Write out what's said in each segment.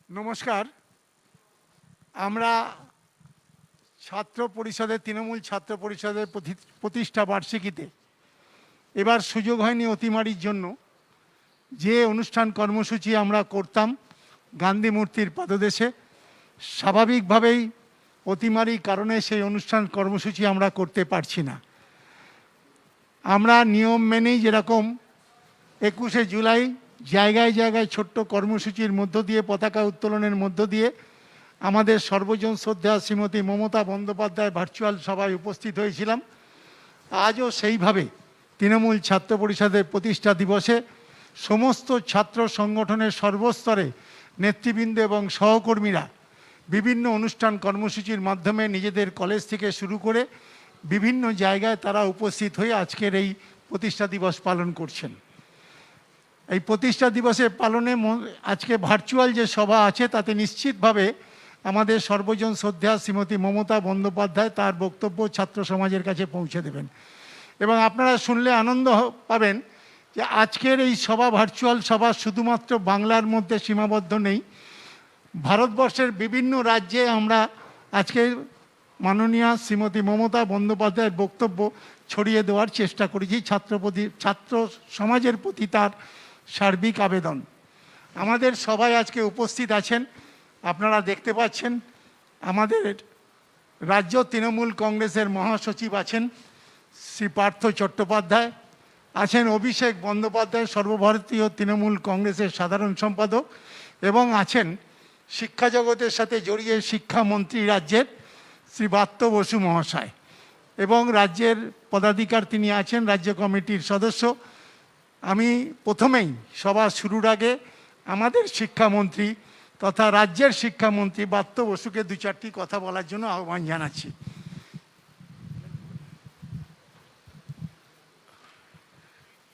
নমস্কার। আমরা ছাত্র পরিষদের তৃণমূল ছাত্র পরিষদের প্রতিষ্ঠা বার্ষিকীতে এবার সুযোগ হয়নি অতিমারির জন্য যে অনুষ্ঠান কর্মসূচি আমরা করতাম গান্ধী মূর্তির পাদদেশে, স্বাভাবিকভাবেই অতিমারির কারণে সেই অনুষ্ঠান কর্মসূচি আমরা করতে পারছি না। আমরা নিয়ম মেনেই যেরকম 21শে জুলাই জায়গায় জায়গায় ছোট্ট কর্মসূচির মধ্য দিয়ে পতাকা উত্তোলনের মধ্য দিয়ে আমাদের সর্বজন শ্রদ্ধা শ্রীমতী মমতা বন্দ্যোপাধ্যায় ভার্চুয়াল সভায় উপস্থিত হয়েছিলাম। আজও সেইভাবে তৃণমূল ছাত্র পরিষদের প্রতিষ্ঠা দিবসে সমস্ত ছাত্র সংগঠনের সর্বস্তরে নেতৃবৃন্দ এবং সহকর্মীরা বিভিন্ন অনুষ্ঠান কর্মসূচির মাধ্যমে নিজেদের কলেজ থেকে শুরু করে বিভিন্ন জায়গায় তারা উপস্থিত হয়ে আজকের এই প্রতিষ্ঠা দিবস পালন করছেন। এই প্রতিষ্ঠা দিবসের পালনে আজকে ভার্চুয়াল যে সভা আছে তাতে নিশ্চিতভাবে আমাদের সর্বজন শ্রদ্ধা শ্রীমতী মমতা বন্দ্যোপাধ্যায় তার বক্তব্য ছাত্র সমাজের কাছে পৌঁছে দেবেন এবং আপনারা শুনলে আনন্দ পাবেন যে আজকের এই সভা ভার্চুয়াল সভা শুধুমাত্র বাংলার মধ্যে সীমাবদ্ধ নেই। ভারতবর্ষের বিভিন্ন রাজ্যে আমরা আজকে মাননীয়া শ্রীমতী মমতা বন্দ্যোপাধ্যায়ের বক্তব্য ছড়িয়ে দেওয়ার চেষ্টা করেছি ছাত্র সমাজের প্রতি তার সার্বিক আবেদন। আমাদের সবাই আজকে উপস্থিত আছেন, আপনারা দেখতে পাচ্ছেন আমাদের রাজ্য তৃণমূল কংগ্রেসের মহাসচিব আছেন শ্রী পার্থ চট্টোপাধ্যায়, আছেন অভিষেক বন্দ্যোপাধ্যায় সর্বভারতীয় তৃণমূল কংগ্রেসের সাধারণ সম্পাদক, এবং আছেন শিক্ষা জগতের সাথে জড়িয়ে শিক্ষামন্ত্রী রাজ্যের শ্রী ব্রাত্য বসু মহাশয়, এবং রাজ্যের পদাধিকার তিনি আছেন রাজ্য কমিটির সদস্য। আমি প্রথমেই সভা শুরুর আগে আমাদের শিক্ষামন্ত্রী তথা রাজ্যের শিক্ষামন্ত্রী ব্রাত্য বসুকে দু চারটি কথা বলার জন্য আহ্বান জানাচ্ছি।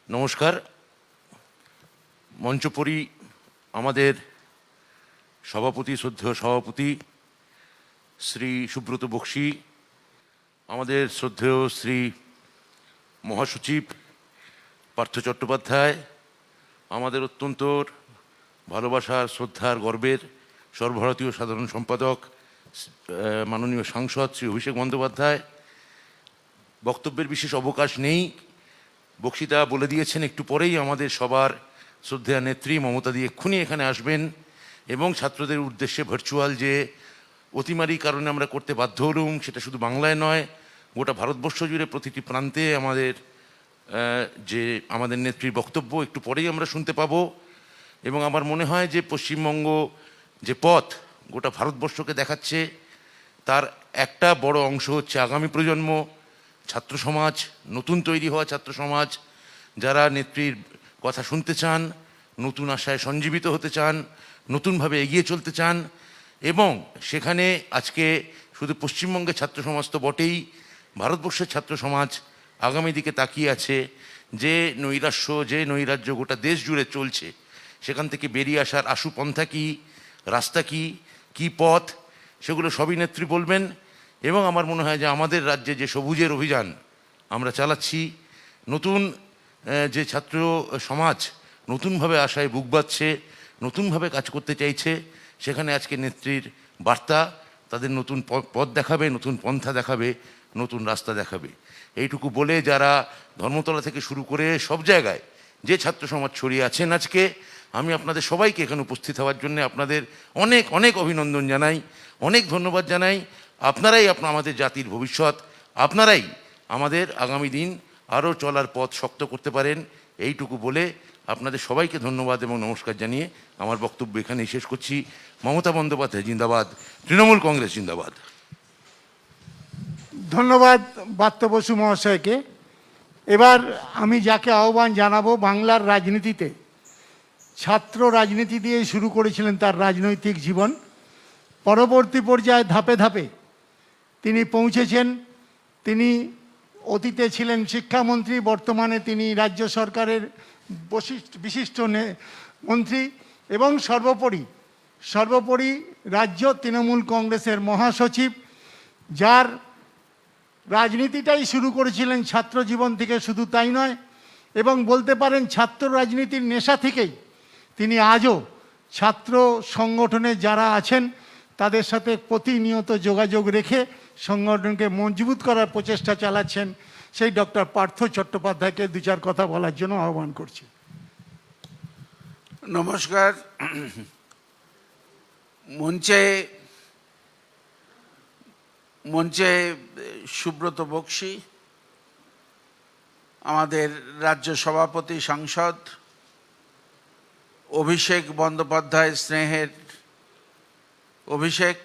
নমস্কার। মঞ্চপরি আমাদের শ্রদ্ধেয় সভাপতি শ্রী সুব্রত বক্সী, আমাদের শ্রদ্ধেয় শ্রী মহাসচিব পার্থ চট্টোপাধ্যায়, আমাদের অত্যন্ত ভালোবাসার শ্রদ্ধার গর্বের সর্বভারতীয় সাধারণ সম্পাদক মাননীয় সাংসদ শ্রী অভিষেক বন্দ্যোপাধ্যায়। বক্তব্যের বিশেষ অবকাশ নেই, বক্তৃতা বলে দিয়েছেন। একটু পরেই আমাদের সবার শ্রদ্ধেয় নেত্রী মমতা দি এক্ষুনি এখানে আসবেন এবং ছাত্রদের উদ্দেশ্যে ভার্চুয়াল যে অতিমারির কারণে আমরা করতে বাধ্য হলুম, সেটা শুধু বাংলায় নয়, গোটা ভারতবর্ষ জুড়ে প্রতিটি প্রান্তে আমাদের নেত্রীর বক্তব্য একটু পরেই আমরা শুনতে পাবো। এবং আমার মনে হয় যে পশ্চিমবঙ্গ যে পথ গোটা ভারতবর্ষকে দেখাচ্ছে, তার একটা বড় অংশ হচ্ছে আগামী প্রজন্ম, ছাত্র সমাজ, নতুন তৈরি হওয়া ছাত্র সমাজ, যারা নেত্রীর কথা শুনতে চান, নতুন আশায় সঞ্জীবিত হতে চান, নতুনভাবে এগিয়ে চলতে চান। এবং সেখানে আজকে শুধু পশ্চিমবঙ্গের ছাত্র সমাজ তো বটেই, ভারতবর্ষের ছাত্র সমাজ আগামী দিকে তাকিয়ে আছে। যে নৈরাজ্য গোটা দেশ জুড়ে চলছে, সেখান থেকে বেরিয়ে আসার আশু পন্থা কী, রাস্তা কী পথ, সেগুলো সবই নেত্রী বলবেন। এবং আমার মনে হয় যে আমাদের রাজ্যে যে সবুজের অভিযান আমরা চালাচ্ছি, নতুন যে ছাত্র সমাজ নতুনভাবে আশায় বুক বাঁধছে, নতুনভাবে কাজ করতে চাইছে, সেখানে আজকে নেত্রীর বার্তা তাদের নতুন পথ দেখাবে, নতুন পন্থা দেখাবে, নতুন রাস্তা দেখাবে। এইটুকু বলে যারা ধর্মতলা থেকে শুরু করে সব জায়গায় যে ছাত্র সমাজ ছড়িয়ে আছেন, আজকে আমি আপনাদের সবাইকে এখানে উপস্থিত হওয়ার জন্য আপনাদের অনেক অনেক অভিনন্দন জানাই, অনেক ধন্যবাদ জানাই। আপনারাই আমাদের জাতির ভবিষ্যৎ, আপনারাই আমাদের আগামী দিন আরও চলার পথ শক্ত করতে পারেন। এইটুকু বলে আপনাদের সবাইকে ধন্যবাদ এবং নমস্কার জানিয়ে আমার বক্তব্য এখানেই শেষ করছি। মমতা বন্দ্যোপাধ্যায় জিন্দাবাদ, তৃণমূল কংগ্রেস জিন্দাবাদ। ধন্যবাদ ব্রাত্য বসু মহাশয়কে। এবার আমি যাকে আহ্বান জানাবো, বাংলার রাজনীতিতে ছাত্র রাজনীতি দিয়ে শুরু করেছিলেন তার রাজনৈতিক জীবন, পরবর্তী পর্যায়ে ধাপে ধাপে তিনি পৌঁছেছেন। তিনি অতীতে ছিলেন শিক্ষামন্ত্রী, বর্তমানে তিনি রাজ্য সরকারের বিশিষ্ট মন্ত্রী এবং সর্বোপরি রাজ্য তৃণমূল কংগ্রেসের মহাসচিব, যার রাজনীতিটাই শুরু করেছিলেন ছাত্র জীবন থেকে। শুধু তাই নয়, এবং বলতে পারেন ছাত্র রাজনীতির নেশা থেকেই তিনি আজও ছাত্র সংগঠনে যারা আছেন তাদের সাথে প্রতিনিয়ত যোগাযোগ রেখে সংগঠনকে মজবুত করার প্রচেষ্টা চালাচ্ছেন। সেই ডক্টর পার্থ চট্টোপাধ্যায়কে দু চার কথা বলার জন্য আহ্বান করছি। নমস্কার। মঞ্চে সুব্রত বক্সী, আমাদের রাজ্য সভাপতি সাংসদ, অভিষেক বন্দ্যোপাধ্যায়, স্নেহের অভিষেক,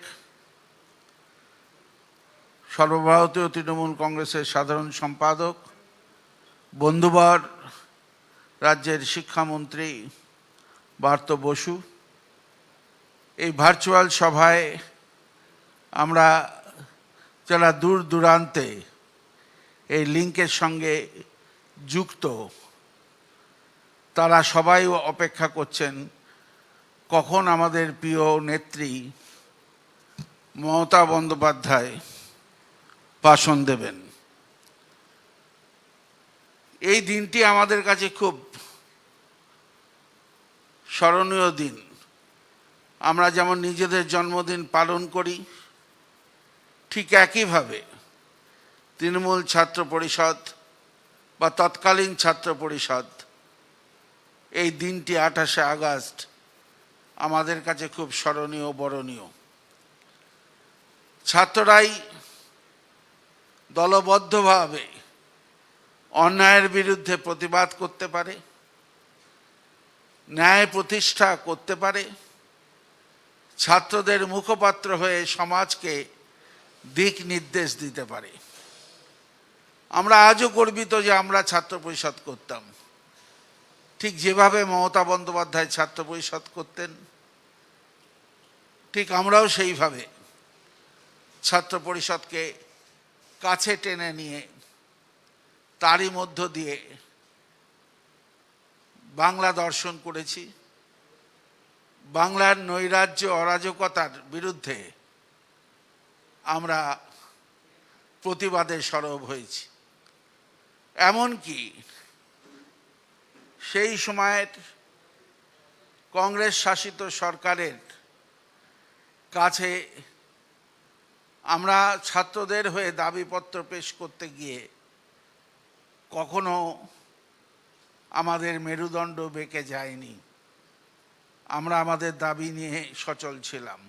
সর্বভারতীয় তৃণমূল কংগ্রেসের সাধারণ সম্পাদক, বন্ধুবর রাজ্যের শিক্ষামন্ত্রী পার্থ বসু, এই ভার্চুয়াল সভায় আমরা যারা দূর দূরান্তে এই লিঙ্কের সঙ্গে যুক্ত, তারা সবাই অপেক্ষা করছেন কখন আমাদের প্রিয় নেত্রী মমতা বন্দ্যোপাধ্যায় ভাষণ দেবেন। এই দিনটি আমাদের কাছে খুব স্মরণীয় দিন। আমরা যেমন নিজেদের জন্মদিন পালন করি, ঠিক একইভাবে তৃণমূল ছাত্র পরিষদ বা তৎকালীন ছাত্র পরিষদ এই দিনটি 28শে আগস্ট আমাদের কাছে খুব স্মরণীয়, বরণীয়। ছাত্ররাই দলবদ্ধভাবে অন্যায়ের বিরুদ্ধে প্রতিবাদ করতে পারে, ন্যায় প্রতিষ্ঠা করতে পারে, ছাত্রদের মুখপাত্র হয়ে সমাজকে দিক নির্দেশ দিতে পারে। আমরা আজও গর্বিত যে আমরা ছাত্র পরিষদ করতাম, ঠিক যেভাবে মমতা বন্দ্যোপাধ্যায় ছাত্র পরিষদ করতেন, ঠিক আমরাও সেইভাবে ছাত্র পরিষদকে কাছে টেনে নিয়ে তারই মধ্য দিয়ে বাংলা দর্শন করেছি। বাংলার নৈরাজ্য অরাজকতার বিরুদ্ধে আমরা প্রতিবাদে সরব হয়েছি। এমনকি সেই সময়ের কংগ্রেস শাসিত সরকারের কাছে আমরা ছাত্রদের হয়ে দাবিপত্র পেশ করতে গিয়ে কখনো আমাদের মেরুদণ্ড বেঁকে যায়নি। আমরা আমাদের দাবি নিয়ে সচল ছিলাম।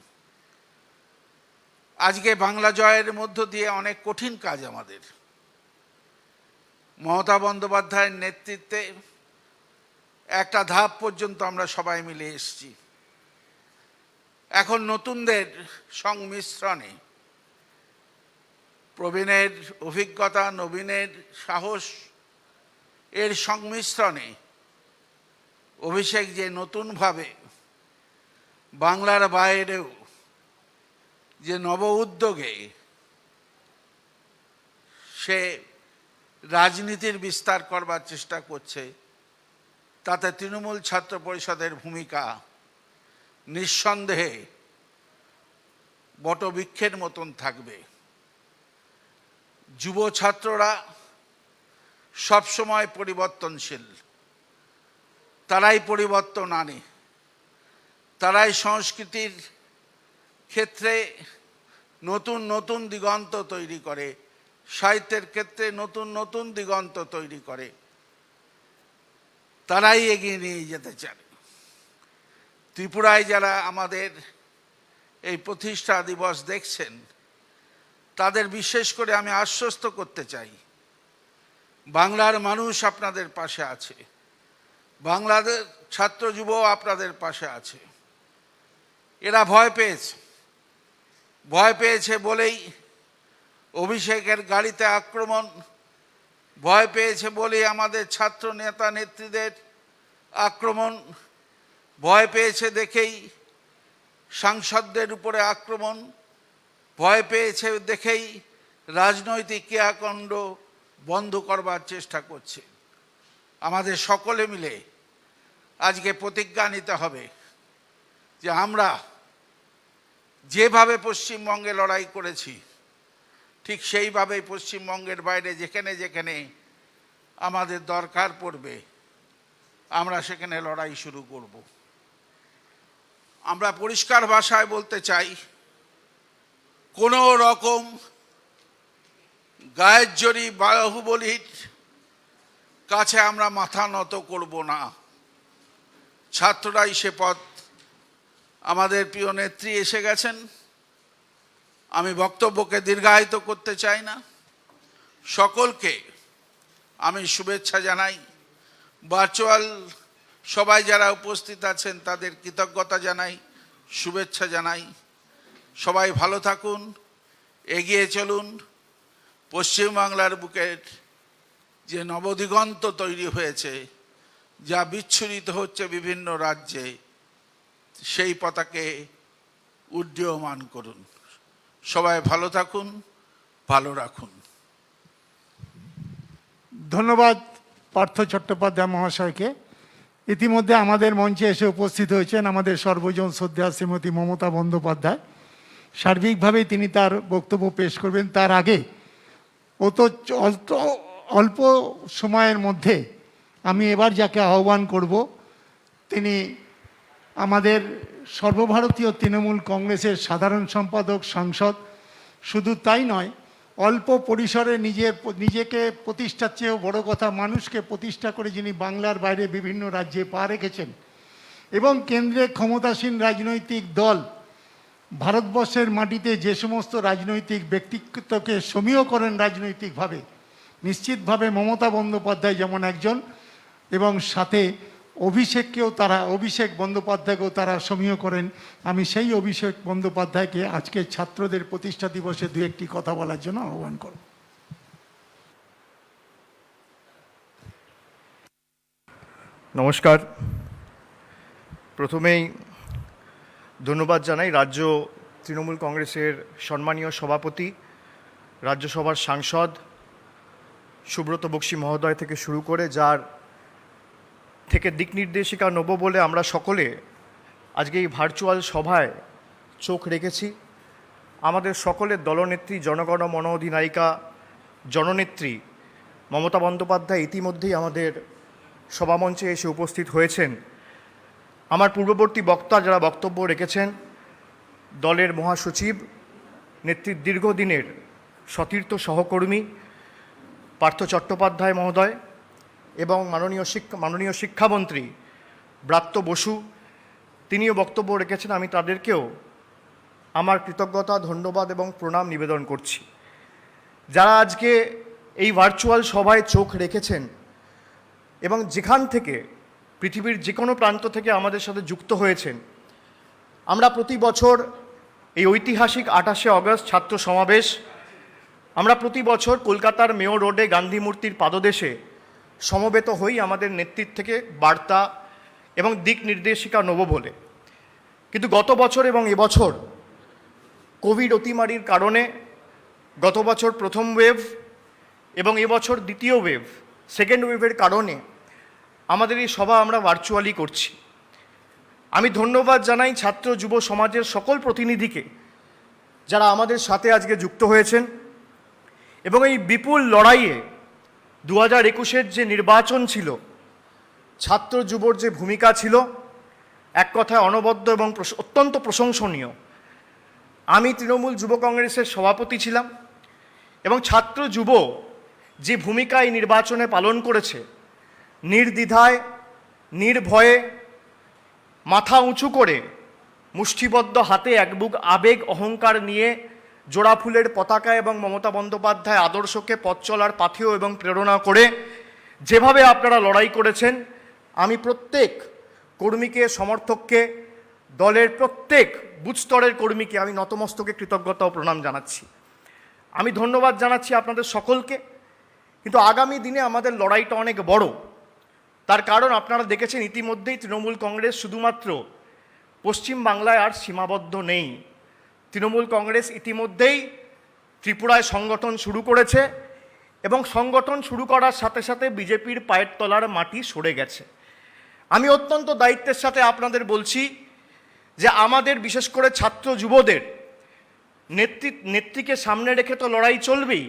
আজকে বাংলা জয়ের মধ্য দিয়ে অনেক কঠিন কাজ আমাদের। মমতা বন্দ্যোপাধ্যায়ের নেতৃত্বে একটা ধাপ পর্যন্ত আমরা সবাই মিলে এসেছি। এখন নতুনদের সংমিশ্রণে, প্রবীণের অভিজ্ঞতা, নবীনের সাহস, এর সংমিশ্রণে অভিষেক যে নতুনভাবে বাংলার বাইরেও যে নব উদ্যোগে সে রাজনীতির বিস্তার করবার চেষ্টা করছে, তাতে তৃণমূল ছাত্র পরিষদের ভূমিকা নিঃসন্দেহে বটবৃক্ষের মতন থাকবে। যুব ছাত্ররা সবসময় পরিবর্তনশীল, তারাই পরিবর্তন আনে, তারাই সংস্কৃতির ক্ষেত্রে নতুন নতুন দিগন্ত তৈরি করে, সাহিত্যের ক্ষেত্রে নতুন নতুন দিগন্ত তৈরি করে, তারাই এগিয়ে নিয়ে যেতে চায়। ত্রিপুরায় যারা আমাদের এই প্রতিষ্ঠা দিবস দেখছেন, তাদের বিশেষ করে আমি আশ্বস্ত করতে চাই, বাংলার মানুষ আপনাদের পাশে আছে, বাংলাদেশ ছাত্র যুব আপনাদের পাশে আছে। এরা ভয় পেয়েছে বলেই অভিষেকের গাড়িতে আক্রমণ, ভয় পেয়েছে বলেই আমাদের ছাত্র নেতা নেত্রীদের আক্রমণ, ভয় পেয়েছে দেখেই সাংসদদের উপরে আক্রমণ, ভয় পেয়েছে দেখেই রাজনৈতিক ক্রিয়াকাণ্ড বন্ধ করবার চেষ্টা করছে। আমাদের সকলে মিলে আজকে প্রতিজ্ঞা নিতে হবে যে আমরা যেভাবে পশ্চিমবঙ্গে লড়াই করেছি, ঠিক সেইভাবেই পশ্চিমবঙ্গের বাইরে যেখানে যেখানে আমাদের দরকার পড়বে আমরা সেখানে লড়াই শুরু করব। আমরা পরিষ্কার ভাষায় বলতে চাই, কোনো রকম গায়ের জোরে বাহুবলীর কাছে আমরা মাথা নত করব না। ছাত্ররাই সে পথ, আমাদের প্রিয় নেত্রী এসে গেছেন। আমি বক্তব্যকে দীর্ঘায়িত করতে চাই না। সকলকে আমি শুভেচ্ছা জানাই। ভার্চুয়াল সবাই যারা উপস্থিত আছেন তাদের কৃতজ্ঞতা জানাই, শুভেচ্ছা জানাই। সবাই ভালো থাকুন, এগিয়ে চলুন। পশ্চিমবাংলার বুকের যে নবদিগন্ত তৈরি হয়েছে, যা বিচ্ছুরিত হচ্ছে বিভিন্ন রাজ্যে, সেই পতাকে উড্ডীয়মান করুন। সবাই ভালো থাকুন, ভালো রাখুন। ধন্যবাদ পার্থ চট্টোপাধ্যায় মহাশয়কে। ইতিমধ্যে আমাদের মঞ্চে এসে উপস্থিত হয়েছেন আমাদের সর্বজন শ্রদ্ধেয়া শ্রীমতী মমতা বন্দ্যোপাধ্যায়। সার্বিকভাবেই তিনি তার বক্তব্য পেশ করবেন। তার আগে অল্প সময়ের মধ্যে আমি এবার যাকে আহ্বান করব, তিনি আমাদের সর্বভারতীয় তৃণমূল কংগ্রেসের সাধারণ সম্পাদক, সাংসদ। শুধু তাই নয়, অল্প পরিসরে নিজেকে প্রতিষ্ঠার চেয়েও বড় কথা, মানুষকে প্রতিষ্ঠা করে যিনি বাংলার বাইরে বিভিন্ন রাজ্যে পা রেখেছেন এবং কেন্দ্রে ক্ষমতাসীন রাজনৈতিক দল ভারতবর্ষের মাটিতে যে সমস্ত রাজনৈতিক ব্যক্তিত্বকে সমীহ করেন রাজনৈতিকভাবে, নিশ্চিতভাবে মমতা বন্দ্যোপাধ্যায় যেমন একজন, এবং সাথে অভিষেক বন্দ্যোপাধ্যায়কেও তারা সমীহ করেন। আমি সেই অভিষেক বন্দ্যোপাধ্যায়কে আজকে ছাত্রদের প্রতিষ্ঠা দিবসে দু একটি কথা বলার জন্য আহ্বান করব। নমস্কার। প্রথমেই ধন্যবাদ জানাই রাজ্য তৃণমূল কংগ্রেসের সম্মানীয় সভাপতি, রাজ্যসভার সাংসদ সুব্রত বক্সী মহোদয় থেকে শুরু করে, যার থেকে দিক নির্দেশিকা নেব বলে আমরা সকলে আজকে এই ভার্চুয়াল সভায় চোখ রেখেছি। আমাদের সকলের দলনেত্রী, জনগণ মন অধিনায়িকা, জননেত্রী মমতা বন্দ্যোপাধ্যায় ইতিমধ্যেই আমাদের সভামঞ্চে এসে উপস্থিত হয়েছেন। আমার পূর্ববর্তী বক্তা যারা বক্তব্য রেখেছেন, দলের মহাসচিব, নেত্রীর দীর্ঘদিনের সতীর্থ সহকর্মী পার্থ চট্টোপাধ্যায় মহোদয় এবং মাননীয় শিক্ষামন্ত্রী ব্রাত্য বসু, তিনিও বক্তব্য রেখেছেন। আমি তাদেরকেও আমার কৃতজ্ঞতা, ধন্যবাদ এবং প্রণাম নিবেদন করছি। যারা আজকে এই ভার্চুয়াল সভায় চোখ রেখেছেন এবং যেখান থেকে, পৃথিবীর যে কোনো প্রান্ত থেকে আমাদের সাথে যুক্ত হয়েছেন। আমরা প্রতি বছর এই ঐতিহাসিক 28শে অগস্ট ছাত্র সমাবেশ, আমরা প্রতি বছর কলকাতার মেয়র রোডে গান্ধী মূর্তির পাদদেশে সমবেত হই আমাদের নেতৃত্ব থেকে বার্তা এবং দিক নির্দেশিকা নেব বলে। কিন্তু গত বছর এবং এবছর কোভিড অতিমারির কারণে, গত বছর প্রথম ওয়েভ এবং এবছর দ্বিতীয় ওয়েভ, সেকেন্ড ওয়েভের কারণে আমাদের এই সভা আমরা ভার্চুয়ালি করছি। আমি ধন্যবাদ জানাই ছাত্র যুব সমাজের সকল প্রতিনিধিকে যারা আমাদের সাথে আজকে যুক্ত হয়েছেন এবং এই বিপুল লড়াইয়ে 2021-এর যে নির্বাচন ছিল, ছাত্র যুবর যে ভূমিকা ছিল, এক কথায় অনবদ্য এবং অত্যন্ত প্রশংসনীয়। আমি তৃণমূল যুব কংগ্রেসের সভাপতি ছিলাম এবং ছাত্র যুব যে ভূমিকা এই নির্বাচনে পালন করেছে, নির্দ্বিধায়, নির্ভয়ে, মাথা উঁচু করে, মুষ্টিবদ্ধ হাতে এক বুক আবেগ অহংকার নিয়ে জোড়া ফুলের পতাকা এবং মমতা বন্দ্যোপাধ্যায় আদর্শকে পথ চলার পাথেয় এবং প্রেরণা করে যেভাবে আপনারা লড়াই করেছেন, আমি প্রত্যেক কর্মীকে, সমর্থককে, দলের প্রত্যেক বুথ স্তরের কর্মীকে আমি নতমস্তকে কৃতজ্ঞতা ও প্রণাম জানাচ্ছি। আমি ধন্যবাদ জানাচ্ছি আপনাদের সকলকে। কিন্তু আগামী দিনে আমাদের লড়াইটা অনেক বড়। তার কারণ আপনারা দেখেছেন ইতিমধ্যেই তৃণমূল কংগ্রেস শুধুমাত্র পশ্চিম বাংলায় আর সীমাবদ্ধ নেই। তৃণমূল কংগ্রেস ইতিমধ্যেই ত্রিপুরায় সংগঠন শুরু করেছে এবং সংগঠন শুরু করার সাথে সাথে বিজেপির পায়ের তলার মাটি সরে গেছে। আমি অত্যন্ত দায়িত্বের সাথে আপনাদের বলছি যে আমাদের, বিশেষ করে ছাত্র যুবদের নেত্রীকে সামনে রেখে তো লড়াই চলবেই,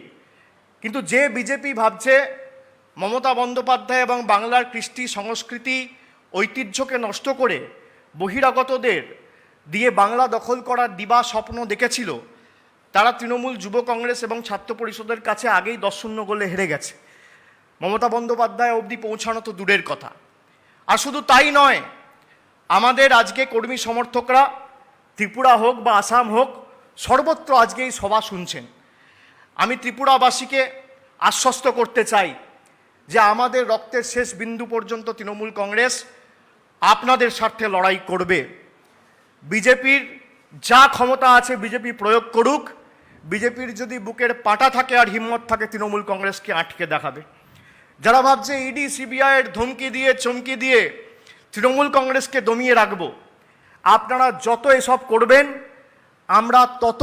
কিন্তু যে বিজেপি ভাবছে মমতা বন্দ্যোপাধ্যায় এবং বাংলার কৃষ্টি সংস্কৃতি ঐতিহ্যকে নষ্ট করে বহিরাগতদের দিয়ে বাংলা দখল করার দিবা স্বপ্ন দেখেছিল, তারা তৃণমূল যুব কংগ্রেস এবং ছাত্র পরিষদের কাছে আগেই 10-0 গোলে হেরে গেছে। মমতা বন্দ্যোপাধ্যায় অবধি পৌঁছানো তো দূরের কথা। আর শুধু তাই নয়, আমাদের আজকে কর্মী সমর্থকরা ত্রিপুরা হোক বা আসাম হোক, সর্বত্র আজকে এই সভা শুনছেন। আমি ত্রিপুরাবাসীকে আশ্বস্ত করতে চাই যে আমাদের রক্তের শেষ বিন্দু পর্যন্ত তৃণমূল কংগ্রেস আপনাদের স্বার্থে লড়াই করবে। বিজেপির যা ক্ষমতা আছে বিজেপি প্রয়োগ করুক, বিজেপির যদি বুকের পাটা থাকে আর হিম্মত থাকে তৃণমূল কংগ্রেসকে আটকে দেখাবে। যারা ভাবছে ইডি সিবিআইয়ের ধমকি দিয়ে চমকি দিয়ে তৃণমূল কংগ্রেসকে দমিয়ে রাখবো, আপনারা যত এসব করবেন আমরা তত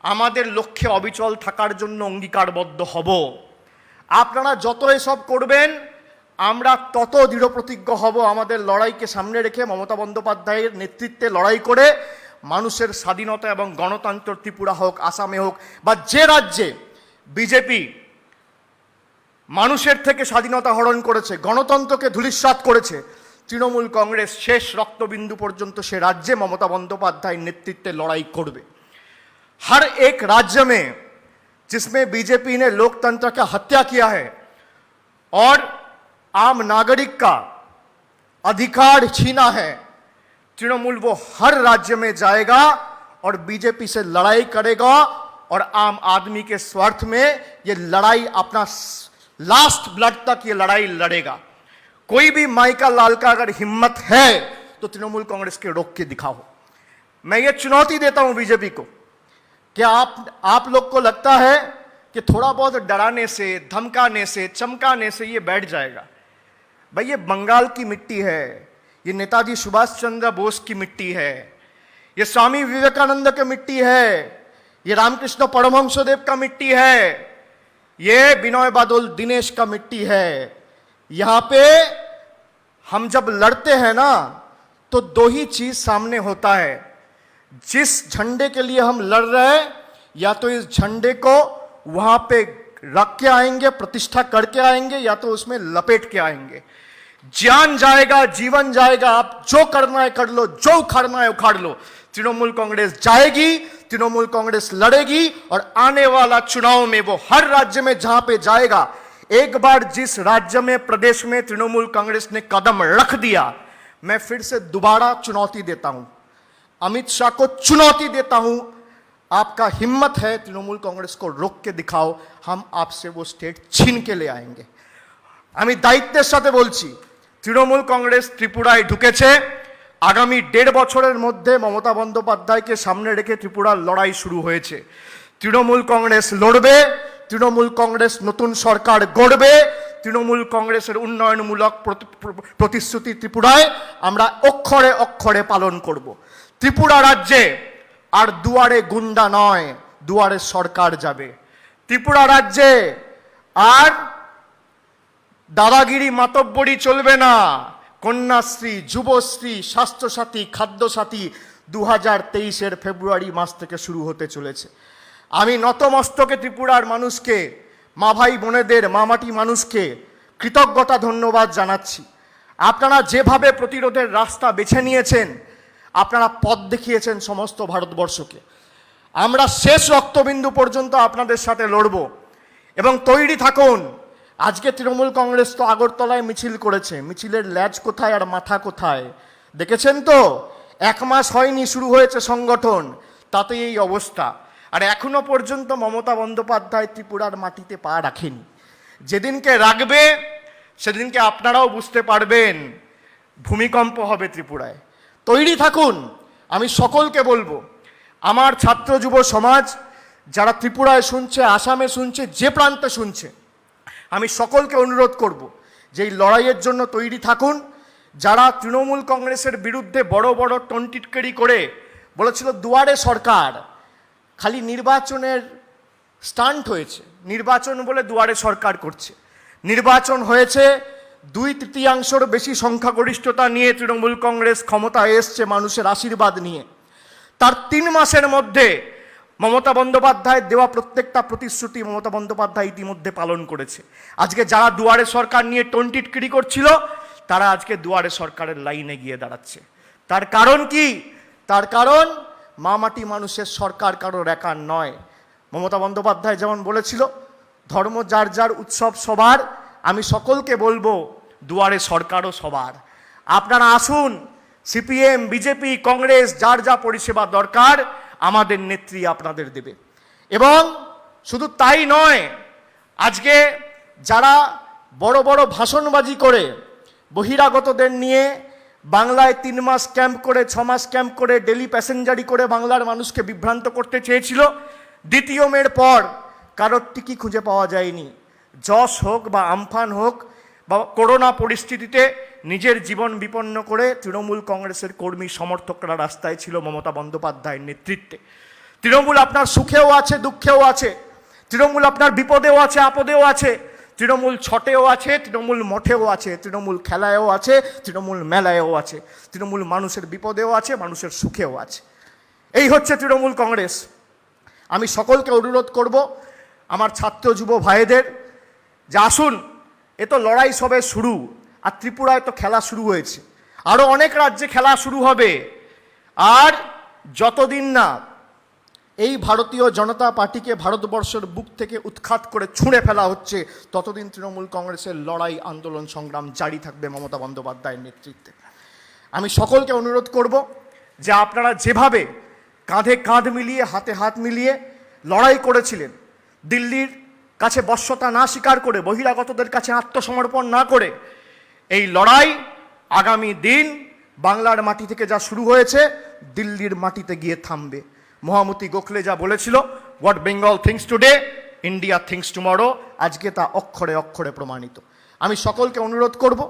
আমাদের লক্ষ্যে অবিচল থাকার জন্য অঙ্গীকারবদ্ধ হব। আপনারা যত এসব করবেন আমরা তত দৃঢ়প্রতিজ্ঞ হব আমাদের লড়াইকে সামনে রেখে মমতা বন্দ্যোপাধ্যায়ের নেতৃত্বে লড়াই করে মানুষের স্বাধীনতা এবং গণতন্ত্র ত্রিপুরা হোক, আসামে হোক বা যে রাজ্যে বিজেপি মানুষের থেকে স্বাধীনতা হরণ করেছে, গণতন্ত্রকে ধূলিসাৎ করেছে, তৃণমূল কংগ্রেস শেষ রক্তবিন্দু পর্যন্ত সে রাজ্যে মমতা বন্দ্যোপাধ্যায়ের নেতৃত্বে লড়াই করবে। हर एक राज्य में जिसमें बीजेपी ने लोकतंत्र का हत्या किया है और आम नागरिक का अधिकार छीना है, तृणमूल वो हर राज्य में जाएगा और बीजेपी से लड़ाई करेगा और आम आदमी के स्वार्थ में ये लड़ाई अपना लास्ट ब्लड तक ये लड़ाई लड़ेगा। कोई भी माइका लाल का अगर हिम्मत है तो तृणमूल कांग्रेस के रोक के दिखाओ। मैं ये चुनौती देता हूं बीजेपी को, क्या आप लोग को लगता है कि थोड़ा बहुत डराने से, धमकाने से, चमकाने से ये बैठ जाएगा? भाई ये बंगाल की मिट्टी है, ये नेताजी सुभाष चंद्र बोस की मिट्टी है, ये स्वामी विवेकानंद की मिट्टी है, ये रामकृष्ण परमहंसदेव का मिट्टी है, ये बिनोय बादल दिनेश का मिट्टी है। यहां पे हम जब लड़ते हैं ना तो दो ही चीज सामने होता है। जिस झंडे के लिए हम लड़ रहे हैं, या तो इस झंडे को वहां पे रख के आएंगे, प्रतिष्ठा करके आएंगे, या तो उसमें लपेट के आएंगे। जान जाएगा, जीवन जाएगा, आप जो करना है कर लो, जो उखाड़ना है उखाड़ लो। तृणमूल कांग्रेस जाएगी, तृणमूल कांग्रेस लड़ेगी और आने वाला चुनाव में वो हर राज्य में जहां पे जाएगा, एक बार जिस राज्य में, प्रदेश में तृणमूल कांग्रेस ने कदम रख दिया, मैं फिर से दोबारा चुनौती देता हूं, अमित शाह को चुनौती देता हूं, आपका हिम्मत है तृणमूल कांग्रेस को रोक के दिखाओ, हम आपसे वो स्टेट छीन के ले आएंगे। আমি দায়িত্বের সাথে বলছি, তৃণমূল কংগ্রেস ত্রিপুরায় ঢুকেছে। আগামী 1.5 বছরের মধ্যে মমতা বন্দ্যোপাধ্যায়কে সামনে রেখে ত্রিপুরার লড়াই শুরু হয়েছে। তৃণমূল কংগ্রেস লড়বে, তৃণমূল কংগ্রেস নতুন সরকার গড়বে, তৃণমূল কংগ্রেসের উন্নয়নমূলক প্রতিশ্রুতি ত্রিপুরায় আমরা অক্ষরে অক্ষরে পালন করব। ত্রিপুরা রাজ্যে আর দুয়ারে গুন্ডা নয়, দুয়ারে সরকার যাবে। ত্রিপুরা রাজ্যে আর দাদাগিরি মাতব্বরি চলবে না। কন্যাশ্রী, যুবশ্রী, স্বাস্থ্যসাথী, খাদ্যসাথী 2023-এর ফেব্রুয়ারি মাস থেকে শুরু হতে চলেছে। আমি নতমস্তকে ত্রিপুরার মানুষকে, মা ভাই বোনেদের, মামাটি মানুষকে কৃতজ্ঞতা ধন্যবাদ জানাচ্ছি। আপনারা যেভাবে প্রতিরোধের রাস্তা বেছে নিয়েছেন, আপনারা পথ দেখিয়েছেন সমস্ত ভারতবর্ষকে। আমরা শেষ রক্তবিন্দু পর্যন্ত আপনাদের সাথে লড়ব এবং তৈরি থাকুন। আজকে তৃণমূল কংগ্রেস তো আগরতলায় মিছিল করেছে, মিছিলের ল্যাজ কোথায় আর মাথা কোথায় দেখেছেন তো? 1 মাস হয়নি শুরু হয়েছে সংগঠন, তাতে এই অবস্থা। আর এখনো পর্যন্ত মমতা বন্দ্যোপাধ্যায় ত্রিপুরার মাটিতে পা রাখেনি। যেদিনকে রাখবে সেদিনকে আপনারাও বুঝতে পারবেন ভূমিকম্প হবে ত্রিপুরায়। তৈরি থাকুন। আমি সকলকে বলবো, আমার ছাত্র যুব সমাজ যারা ত্রিপুরায় শুনছে, আসামে শুনছে, যে প্রান্তে শুনছে, আমি সকলকে অনুরোধ করব যে এই লড়াইয়ের জন্য তৈরি থাকুন। যারা তৃণমূল কংগ্রেসের বিরুদ্ধে বড় বড় টন্টিটকেরি করে বলেছিল দুয়ারে সরকার, খালি নির্বাচনের স্টান্ট হয়েছে, নির্বাচন বলে দুয়ারে সরকার করছে। নির্বাচন হয়েছে 2/3 বেশি সংখ্যাগরিষ্ঠতা নিয়ে তৃণমূল কংগ্রেস ক্ষমতায় এসছে মানুষের আশীর্বাদ নিয়ে। তার 3 মাসের মধ্যে মমতা বন্দ্যোপাধ্যায় দেওয়া প্রত্যেকটা প্রতিশ্রুতি মমতা বন্দ্যোপাধ্যায় ইতিমধ্যে পালন করেছে। আজকে যারা দুয়ারে সরকার নিয়ে টন্টিটকিরি করছিল, তারা আজকে দুয়ারে সরকারের লাইনে গিয়ে দাঁড়াচ্ছে। তার কারণ কি? তার কারণ মা মাটি মানুষের সরকার কারোর একার নয়। মমতা বন্দ্যোপাধ্যায় যেমন বলেছিল, ধর্ম যার যার, উৎসব সবার, আমি সকলকে বলবো দুয়ারে সরকারও সবার। আপনারা আসুন, সিপিএম, বিজেপি, কংগ্রেস, যার যা পরিষেবা দরকার আমাদের নেত্রী আপনাদের দেবে। এবং শুধু তাই নয়, আজকে যারা বড় বড় ভাষণবাজি করে বহিরাগতদের নিয়ে বাংলায় 3 মাস ক্যাম্প করে, 6 মাস ক্যাম্প করে, ডেলি প্যাসেঞ্জারি করে বাংলার মানুষকে বিভ্রান্ত করতে চেয়েছিল, দ্বিতীয় মের পর কারোর টিকি খুঁজে পাওয়া যায়নি। যশ হোক বা আমফান হোক বা করোনা পরিস্থিতিতে নিজের জীবন বিপন্ন করে তৃণমূল কংগ্রেসের কর্মী সমর্থকরা রাস্তায় ছিল মমতা বন্দ্যোপাধ্যায়ের নেতৃত্বে। তৃণমূল আপনার সুখেও আছে, দুঃখেও আছে। তৃণমূল আপনার বিপদেও আছে, আপদেও আছে। তৃণমূল ছটেও আছে, তৃণমূল মঠেও আছে, তৃণমূল খেলায়ও আছে, তৃণমূল মেলায়ও আছে। তৃণমূল মানুষের বিপদেও আছে, মানুষের সুখেও আছে। এই হচ্ছে তৃণমূল কংগ্রেস। আমি সকলকে অনুরোধ করব, আমার ছাত্র যুব ভাইদের, যে আসুন, এ তো লড়াই সবে শুরু। আর ত্রিপুরায় তো খেলা শুরু হয়েছে, আরও অনেক রাজ্যে খেলা শুরু হবে। আর যতদিন না এই ভারতীয় জনতা পার্টিকে ভারতবর্ষের বুক থেকে উৎখাত করে ছুঁড়ে ফেলা হচ্ছে, ততদিন তৃণমূল কংগ্রেসের লড়াই, আন্দোলন, সংগ্রাম জারি থাকবে মমতা বন্দ্যোপাধ্যায়ের নেতৃত্বে। আমি সকলকে অনুরোধ করব যে আপনারা যেভাবে কাঁধে কাঁধ মিলিয়ে, হাতে হাত মিলিয়ে লড়াই করেছিলেন, দিল্লির কাছে বশ্যতা না স্বীকার করে, বহিরাগতদের কাছে আত্মসমর্পণ না করে, এই লড়াই আগামী দিন বাংলার মাটি থেকে যা শুরু হয়েছে দিল্লির মাটিতে গিয়ে থামবে। মহামতি গোখলে যা বলেছিল, what Bengal things today, India things tomorrow, আজকে তা অক্ষরে অক্ষরে প্রমাণিত। আমি সকলকে অনুরোধ করব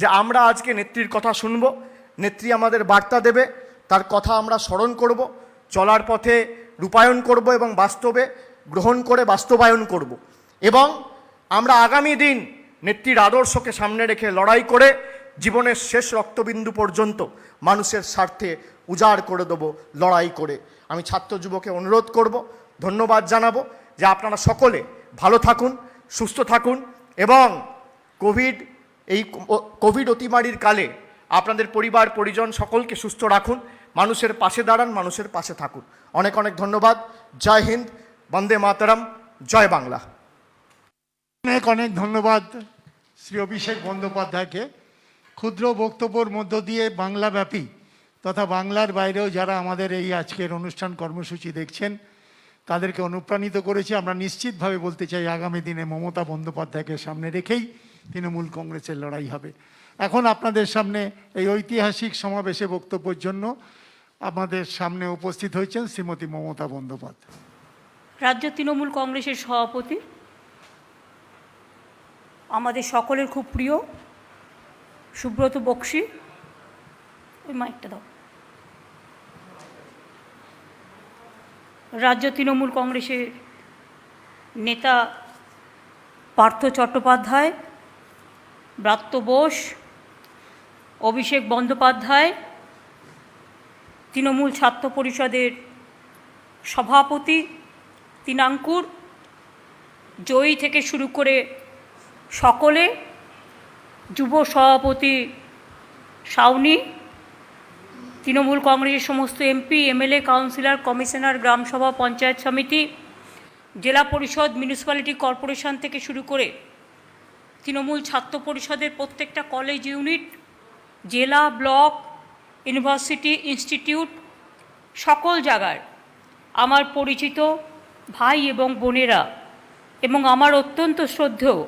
যে আমরা আজকে নেত্রীর কথা শুনব, নেত্রী আমাদের বার্তা দেবে, তার কথা আমরা স্মরণ করব, চলার পথে রূপায়ণ করব এবং বাস্তবে গ্রহণ করে বাস্তবায়ন করব। এবং আমরা আগামী দিন নেত্রীর আদর্শকে সামনে রেখে লড়াই করে জীবনের শেষ রক্তবিন্দু পর্যন্ত মানুষের স্বার্থে উজাড় করে দেব লড়াই করে। আমি ছাত্র যুবকে অনুরোধ করব, ধন্যবাদ জানাবো যে আপনারা সকলে ভালো থাকুন, সুস্থ থাকুন এবং কোভিড অতিমারির কালে আপনাদের পরিবার পরিজন সকলকে সুস্থ রাখুন, মানুষের পাশে দাঁড়ান, মানুষের পাশে থাকুন। অনেক অনেক ধন্যবাদ। জয় হিন্দ, বন্দে মাতরম, জয় বাংলা। অনেক অনেক ধন্যবাদ শ্রী অভিষেক বন্দ্যোপাধ্যায়কে। ক্ষুদ্র বক্তব্যের মধ্য দিয়ে বাংলাব্যাপী তথা বাংলার বাইরেও যারা আমাদের এই আজকের অনুষ্ঠান কর্মসূচি দেখছেন তাদেরকে অনুপ্রাণিত করেছে। আমরা নিশ্চিতভাবে বলতে চাই, আগামী দিনে মমতা বন্দ্যোপাধ্যায়কে সামনে রেখেই তৃণমূল কংগ্রেসের লড়াই হবে। এখন আপনাদের সামনে এই ঐতিহাসিক সমাবেশে বক্তব্যের জন্য আমাদের সামনে উপস্থিত হয়েছেন শ্রীমতী মমতা বন্দ্যোপাধ্যায়। রাজ্য তৃণমূল কংগ্রেসের সভাপতি, আমাদের সকলের খুব প্রিয় সুব্রত বক্সী, ওই মাইকটা দাও। রাজ্য তৃণমূল কংগ্রেসের নেতা পার্থ চট্টোপাধ্যায়, ব্রাত্য বোস, অভিষেক বন্দ্যোপাধ্যায়, তৃণমূল ছাত্র পরিষদের সভাপতি তিনাঙ্কুর, জয়ী থেকে শুরু করে সকলে, যুব সভাপতি সাউনি, তৃণমূল কংগ্রেসের সমস্ত এমপি, এমএলএ, কাউন্সিলর, কমিশনার, গ্রামসভা, পঞ্চায়েত সমিতি, জেলা পরিষদ, মিউনিসিপ্যালিটি কর্পোরেশন থেকে শুরু করে তৃণমূল ছাত্র পরিষদের প্রত্যেকটা কলেজ ইউনিট, জেলা, ব্লক, ইউনিভার্সিটি, ইনস্টিটিউট, সকল জায়গার আমার পরিচিত ভাই এবং বোনেরা এবং আমার অত্যন্ত শ্রদ্ধেয়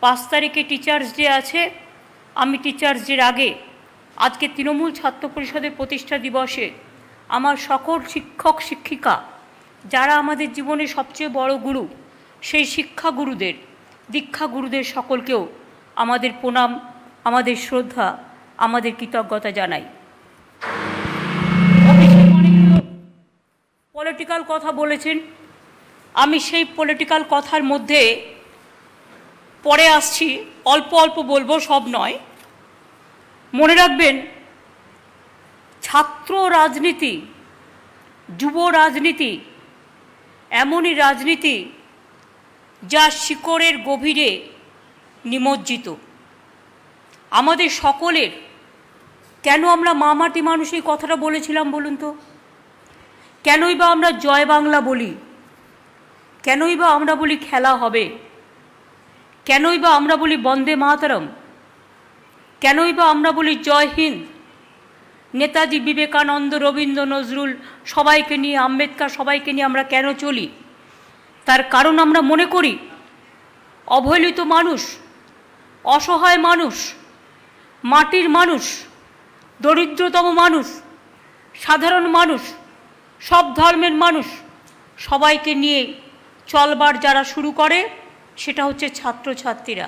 5 তারিখে টিচার্স ডে আছে। আমি টিচার্স ডের আগে আজকে তৃণমূল ছাত্র পরিষদের প্রতিষ্ঠা দিবসে আমার সকল শিক্ষক শিক্ষিকা, যারা আমাদের জীবনের সবচেয়ে বড় গুরু, সেই শিক্ষা গুরুদের, দীক্ষা গুরুদের সকলকেও আমাদের প্রণাম, আমাদের শ্রদ্ধা, আমাদের কৃতজ্ঞতা জানাই। অনেকগুলো পলিটিক্যাল কথা বলেছেন, আমি সেই পলিটিক্যাল কথার মধ্যে পরে আসছি, অল্প অল্প বলবো, সব নয়। মনে রাখবেন, ছাত্র রাজনীতি, যুব রাজনীতি এমনই রাজনীতি যা শিকড়ের গভীরে নিমজ্জিত। আমাদের সকলের, কেন আমরা মা মাটি মানুষ এই কথাটা বলেছিলাম বলুন তো? কেনই বা আমরা জয় বাংলা বলি? কেনই বা আমরা বলি খেলা হবে? কেনই বা আমরা বলি বন্দে মাতরম? কেনই বা আমরা বলি জয় হিন্দ? নেতাজি, বিবেকানন্দ, রবীন্দ্র, নজরুল সবাইকে নিয়ে, আম্বেদকর সবাইকে নিয়ে আমরা কেন চলি? তার কারণ আমরা মনে করি অবহেলিত মানুষ, অসহায় মানুষ, মাটির মানুষ, দরিদ্রতম মানুষ, সাধারণ মানুষ, সব ধর্মের মানুষ সবাইকে নিয়ে চলবার যারা শুরু করে সেটা হচ্ছে ছাত্রছাত্রীরা।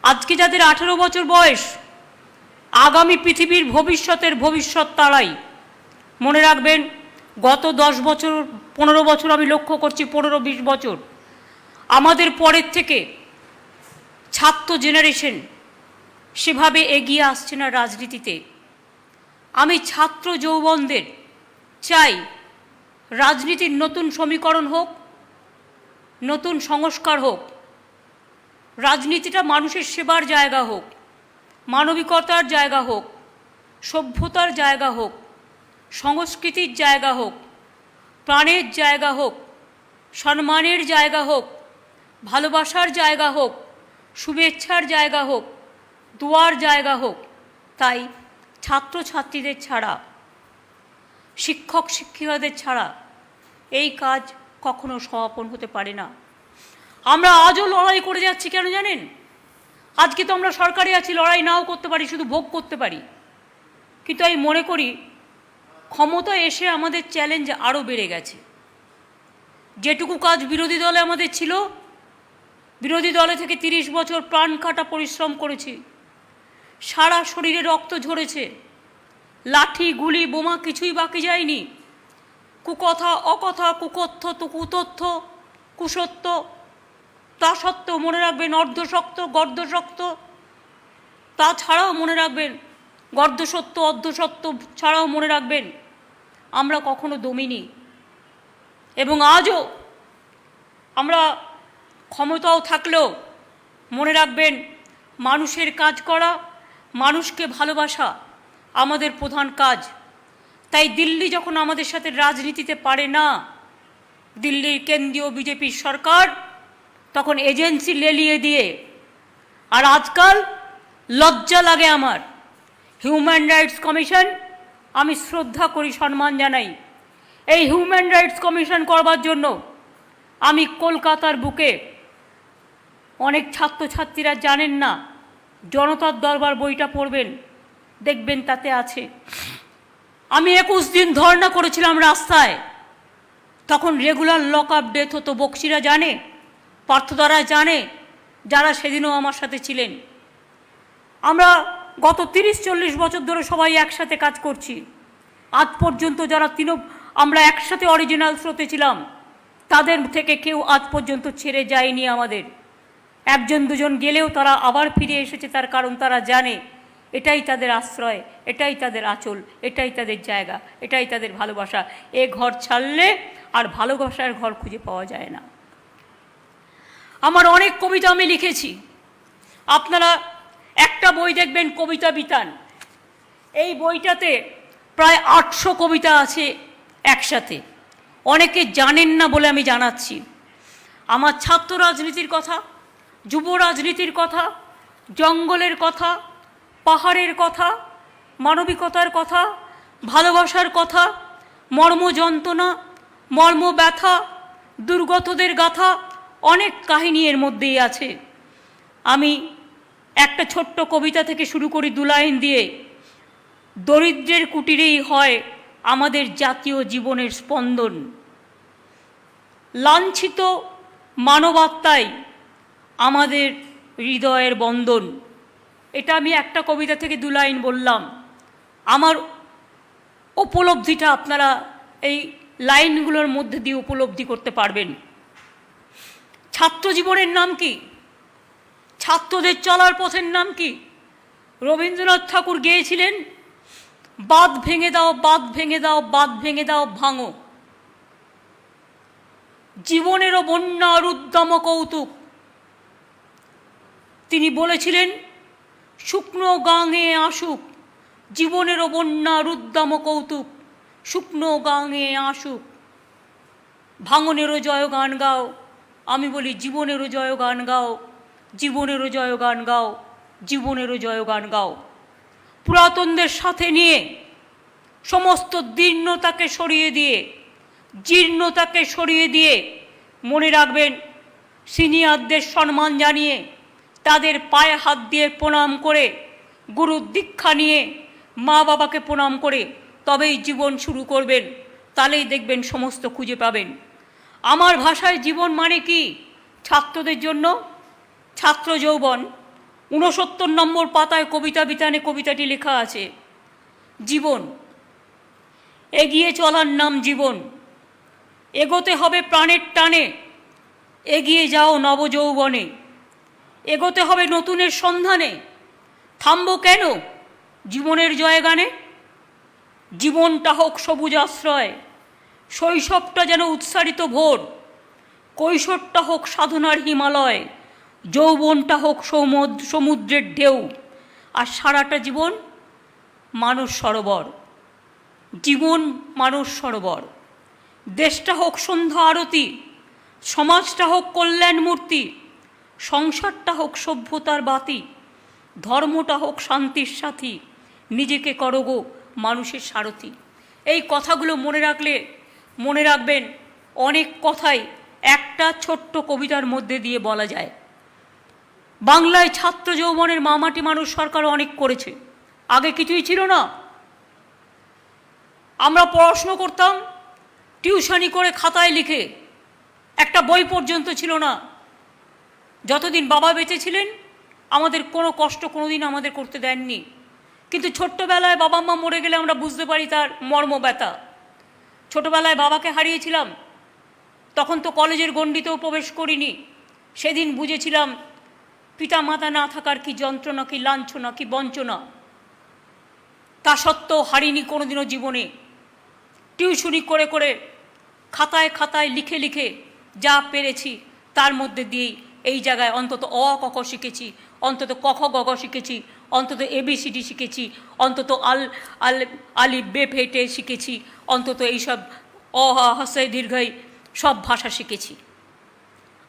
আজকে যাদের 18 বছর বয়স, আগামী পৃথিবীর ভবিষ্যতের ভবিষ্যৎ তারাই। মনে রাখবেন, গত 10 বছর 15 বছর আমি লক্ষ্য করছি, 15-20 বছর আমাদের পরের থেকে ছাত্র জেনারেশন সেভাবে এগিয়ে আসছে না রাজনীতিতে। আমি ছাত্র যৌবনদের চাই রাজনীতির নতুন সমীকরণ হোক, নতুন সংস্কার হোক, রাজনীতিটা মানুষের সেবার জায়গা হোক, মানবিকতার জায়গা হোক, সভ্যতার জায়গা হোক, সংস্কৃতির জায়গা হোক, প্রাণের জায়গা হোক, সম্মানের জায়গা হোক, ভালোবাসার জায়গা হোক, শুভেচ্ছার জায়গা হোক, দোয়ার জায়গা হোক। তাই ছাত্রছাত্রীদের ছাড়া, শিক্ষক শিক্ষিকাদের ছাড়া এই কাজ কখনো সমাপন হতে পারে না। আমরা আজও লড়াই করে যাচ্ছি, কেন জানেন? আজকে তো আমরা সরকারে আছি, লড়াই নাও করতে পারি, শুধু ভোগ করতে পারি। কিন্তু আমি মনে করি ক্ষমতা এসে আমাদের চ্যালেঞ্জ আরও বেড়ে গেছে। যেটুকু কাজ বিরোধী দলে আমাদের ছিল, বিরোধী দলে থেকে 30 বছর প্রাণ কাটা পরিশ্রম করেছি, সারা শরীরে রক্ত ঝরেছে, লাঠি গুলি বোমা কিছুই বাকি যায়নি, কুকথা অকথা, কুকথ্য তো কুতথ্য, কুসত্য, তা সত্ত্বেও মনে রাখবেন অর্ধশক্ত গর্ধশক্ত, তাছাড়াও মনে রাখবেন গর্ধসত্য অর্ধসত্য ছাড়াও মনে রাখবেন আমরা কখনো দমিনি। এবং আজও আমরা ক্ষমতাও থাকলেও মনে রাখবেন মানুষের কাজ করা, মানুষকে ভালোবাসা আমাদের প্রধান কাজ। তাই দিল্লি যখন আমাদের সাথে রাজনীতিতে পারে না, দিল্লির কেন্দ্রীয় বিজেপির সরকার তখন এজেন্সি লেলিয়ে দিয়ে, আর আজকাল লজ্জা লাগে আমার, হিউম্যান রাইটস কমিশন আমি শ্রদ্ধা করি, সম্মান জানাই। এই হিউম্যান রাইটস কমিশন করবার জন্য আমি কলকাতার বুকে, অনেক ছাত্রছাত্রীরা জানেন না, জনতার দরবার বইটা পড়বেন, দেখবেন তাতে আছে। আমি 21 দিন ধর্ণা করেছিলাম রাস্তায়, তখন রেগুলার লক আপ ডেথ হতো। বক্সিরা জানে, পার্থদারা জানে, যারা সেদিনও আমার সাথে ছিলেন। আমরা গত 30-40 বছর ধরে সবাই একসাথে কাজ করছি। আজ পর্যন্ত যারা আমরা একসাথে অরিজিনাল স্রোতে ছিলাম, তাদের থেকে কেউ আজ পর্যন্ত ছেড়ে যায়নি আমাদের। 1-2 গেলেও তারা আবার ফিরে এসেছে, তার কারণ তারা জানে এটাই তাদের আশ্রয়, এটাই তাদের আঁচল, এটাই তাদের জায়গা, এটাই তাদের ভালোবাসা। এ ঘর ছাড়লে আর ভালোবাসার ঘর খুঁজে পাওয়া যায় না। আমার অনেক কবিতা আমি লিখেছি, আপনারা একটা বই দেখবেন কবিতা বিতান, এই বইটাতে প্রায় 800 কবিতা আছে একসাথে। অনেকে জানেন না বলে আমি জানাচ্ছি। আমার ছাত্র রাজনীতির কথা, যুব রাজনীতির কথা, জঙ্গলের কথা, পাহাড়ের কথা, মানবিকতার কথা, ভালোবাসার কথা, মর্ম যন্ত্রণা, মর্ম ব্যথা, দুর্গতদের গাথা, অনেক কাহিনী এর মধ্যেই আছে। আমি একটা ছোট্ট কবিতা থেকে শুরু করি 2 লাইন দিয়ে। দরিদ্রের কুটিরেই হয় আমাদের জাতীয় জীবনের স্পন্দন, লাঞ্ছিত মানবাত্মাই আমাদের হৃদয়ের বন্ধন। এটা আমি একটা কবিতা থেকে 2 লাইন বললাম। আমার উপলব্ধিটা আপনারা এই লাইনগুলোর মধ্যে দিয়ে উপলব্ধি করতে পারবেন। ছাত্র জীবনের নাম কি? ছাত্রদের চলার পথের নাম কি? রবীন্দ্রনাথ ঠাকুর গেয়েছিলেন, বাঁধ ভেঙে দাও, বাঁধ ভেঙে দাও, বাঁধ ভেঙে দাও, ভাঙো। জীবনেরও বন্যা রুদ্দাম কৌতুক। তিনি বলেছিলেন, শুকনো গাঙে আসুক, জীবনেরও বন্যা রুদ্দাম কৌতুক, শুকনো গাঙে আসুক। ভাঙনেরও জয়গান গাও, আমি বলি জীবনেরও জয়গান গাও, জীবনেরও জয়গান গাও, জীবনেরও জয়গান গাও। পুরাতনদের সাথে নিয়ে সমস্ত দীর্ণতাকে সরিয়ে দিয়ে, জীর্ণতাকে সরিয়ে দিয়ে, মনে রাখবেন সিনিয়রদের সম্মান জানিয়ে, তাদের পায়ে হাত দিয়ে প্রণাম করে, গুরুর দীক্ষা নিয়ে, মা বাবাকে প্রণাম করে তবেই জীবন শুরু করবেন। তাহলেই দেখবেন সমস্ত খুঁজে পাবেন। আমার ভাষায় জীবন মানে কি? ছাত্রদের জন্য ছাত্র যৌবন, 69 নম্বর পাতায় কবিতা বিতানে কবিতাটি লেখা আছে। জীবন, এগিয়ে চলার নাম জীবন, এগোতে হবে প্রাণের টানে, এগিয়ে যাও নবযৌবনে, এগোতে হবে নতুনের সন্ধানে, থামবো কেন জীবনের জয়গানে? জীবনটা হোক সবুজ আশ্রয়, শৈশবটা যেন উৎসারিত ভোর, কৈশোরটা হোক সাধনার হিমালয়, যৌবনটা হোক সমুদ্রের ঢেউ, আর সারাটা জীবন মানস সরোবর। জীবন মানস সরোবর। দেশটা হোক সন্ধ্যা আরতি, সমাজটা হোক কল্যাণ মূর্তি, সংসারটা হোক সভ্যতার বাতি, ধর্মটা হোক শান্তির সাথী, নিজেকে করো গো মানুষের সারথি। এই কথাগুলো মনে রাখলে, মনে রাখবেন অনেক কথাই একটা ছোট্ট কবিতার মধ্যে দিয়ে বলা যায়। বাংলায় ছাত্র যৌবনের মামাটি মানুষ সরকার অনেক করেছে, আগে কিছুই ছিল না। আমরা পড়াশুনো করতাম টিউশনি করে খাতায় লিখে, একটা বই পর্যন্ত ছিল না। যতদিন বাবা বেঁচে ছিলেন আমাদের কোনো কষ্ট কোনোদিন আমাদের করতে দেননি, কিন্তু ছোট্টবেলায় বাবা মা মরে গেলে আমরা বুঝতে পারি তার মর্ম ব্যথা। ছোটবেলায় বাবাকে হারিয়েছিলাম, তখন তো কলেজের গণ্ডিতেও প্রবেশ করিনি। সেদিন বুঝেছিলাম পিতা মাতা না থাকার কি যন্ত্রণা, কি লাঞ্ছনা, কি বঞ্চনা। তা সত্ত্বেও হারিনি কোনোদিনও জীবনে। টিউশনি করে করে, খাতায় খাতায় লিখে লিখে যা পেরেছি তার মধ্যে দিয়েই এই জায়গায় অন্তত অ ক খ শিখেছি, অন্তত ক খ গ ঘ শিখেছি, অন্তত ABCD শিখেছি, অন্তত আলিফ বে ফেটে শিখেছি, অন্তত এইসব অ হ হস্যই দীর্ঘই সব ভাষা শিখেছি।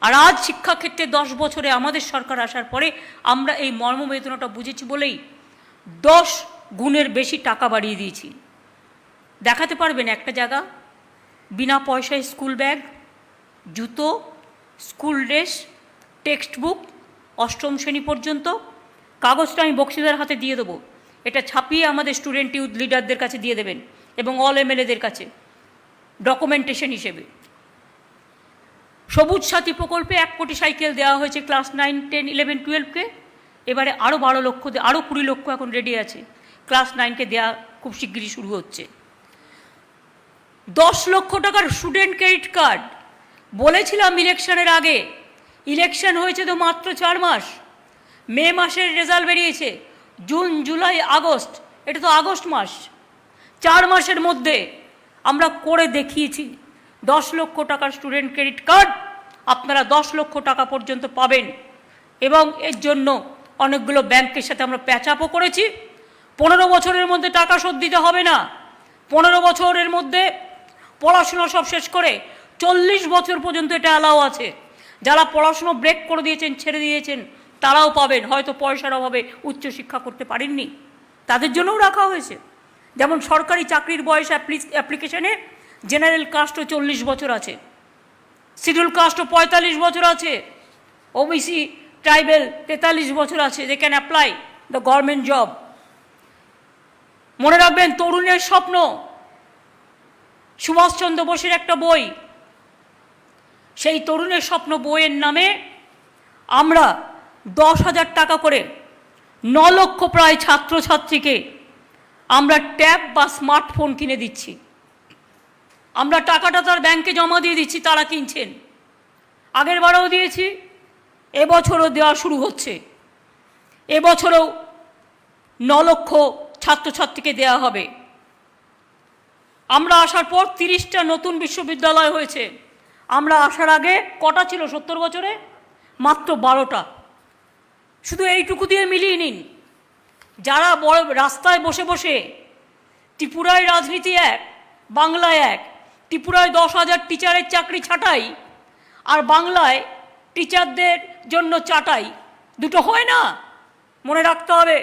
আর আজ শিক্ষাক্ষেত্রে 10 বছরে আমাদের সরকার আসার পরে আমরা এই মর্মবেদনাটা বুঝেছি বলেই 10 গুণের বেশি টাকা বাড়িয়ে দিয়েছি। দেখাতে পারবেন একটা জায়গা বিনা পয়সায় স্কুল ব্যাগ, জুতো, স্কুল ড্রেস, টেক্সট বুক, 8ম শ্রেণী পর্যন্ত? কাগজটা আমি বক্সিদার হাতে দিয়ে দেবো, এটা ছাপিয়ে আমাদের স্টুডেন্ট ইউথ লিডারদের কাছে দিয়ে দেবেন এবং অল MLA-দের কাছে ডকুমেন্টেশন হিসেবে। সবুজ সাথী প্রকল্পে 1 কোটি সাইকেল দেওয়া হয়েছে ক্লাস 9, 10, 11, 12কে। এবারে আরও 12 লক্ষ, আরও 20 লক্ষ এখন রেডি আছে, ক্লাস 9কে দেওয়া খুব শিগগিরই শুরু হচ্ছে। 10 লক্ষ টাকার স্টুডেন্ট ক্রেডিট কার্ড। বলেছিলাম ইলেকশনের আগে, ইলেকশন হয়েছে তো মাত্র 4 মাস, মে মাসের রেজাল্ট বেরিয়েছে, জুন, জুলাই, আগস্ট, এটা তো আগস্ট মাস। 4 মাসের মধ্যে আমরা করে দেখিয়েছি। 10 লক্ষ টাকার স্টুডেন্ট ক্রেডিট কার্ড আপনারা 10 লক্ষ টাকা পর্যন্ত পাবেন। এবং এর জন্য অনেকগুলো ব্যাংকের সাথে আমরা প্যাচআপও করেছি। 15 বছরের মধ্যে টাকা শোধ দিতে হবে না। 15 বছরের মধ্যে পড়াশোনা সব শেষ করে 40 বছর পর্যন্ত এটা অ্যালাউ আছে। যারা পড়াশুনো ব্রেক করে দিয়েছেন, ছেড়ে দিয়েছেন, তারাও পাবেন। হয়তো পয়সার অভাবে উচ্চশিক্ষা করতে পারেননি, তাদের জন্যও রাখা হয়েছে। যেমন সরকারি চাকরির বয়স অ্যাপ্লিকেশনে জেনারেল কাস্টও 40 বছর আছে, শিডিউল কাস্টও 45 বছর আছে, OBC ট্রাইবেল 43 বছর আছে। They can apply the government job. মনে রাখবেন তরুণের স্বপ্ন, সুভাষচন্দ্র বোসের একটা বই, সেই তরুণের স্বপ্ন বইয়ের নামে আমরা 10,000 টাকা করে 9 লক্ষ প্রায় ছাত্রছাত্রীকে আমরা ট্যাব বা স্মার্টফোন কিনে দিচ্ছি। আমরা টাকাটা তার ব্যাংকে জমা দিয়ে দিচ্ছি, তারা কিনছেন। আগের বারেও দিয়েছি, এবছরও দেওয়া শুরু হচ্ছে। এবছরও 9 লক্ষ ছাত্রছাত্রীকে দেওয়া হবে। আমরা আসার পর 30টা নতুন বিশ্ববিদ্যালয় হয়েছে। আমরা আসার আগে কটা ছিল 70 বছরে? মাত্র 12টা। শুধু এইটুকু দিয়ে মিলিয়ে নিন। যারা বড় রাস্তায় বসে বসে ত্রিপুরায় রাজনীতি এক, বাংলায় এক, ত্রিপুরায় 10,000 টিচারের চাকরি ছাঁটাই, আর বাংলায় টিচারদের জন্য চাটাই, দুটো হয় না। মনে রাখতে হবে,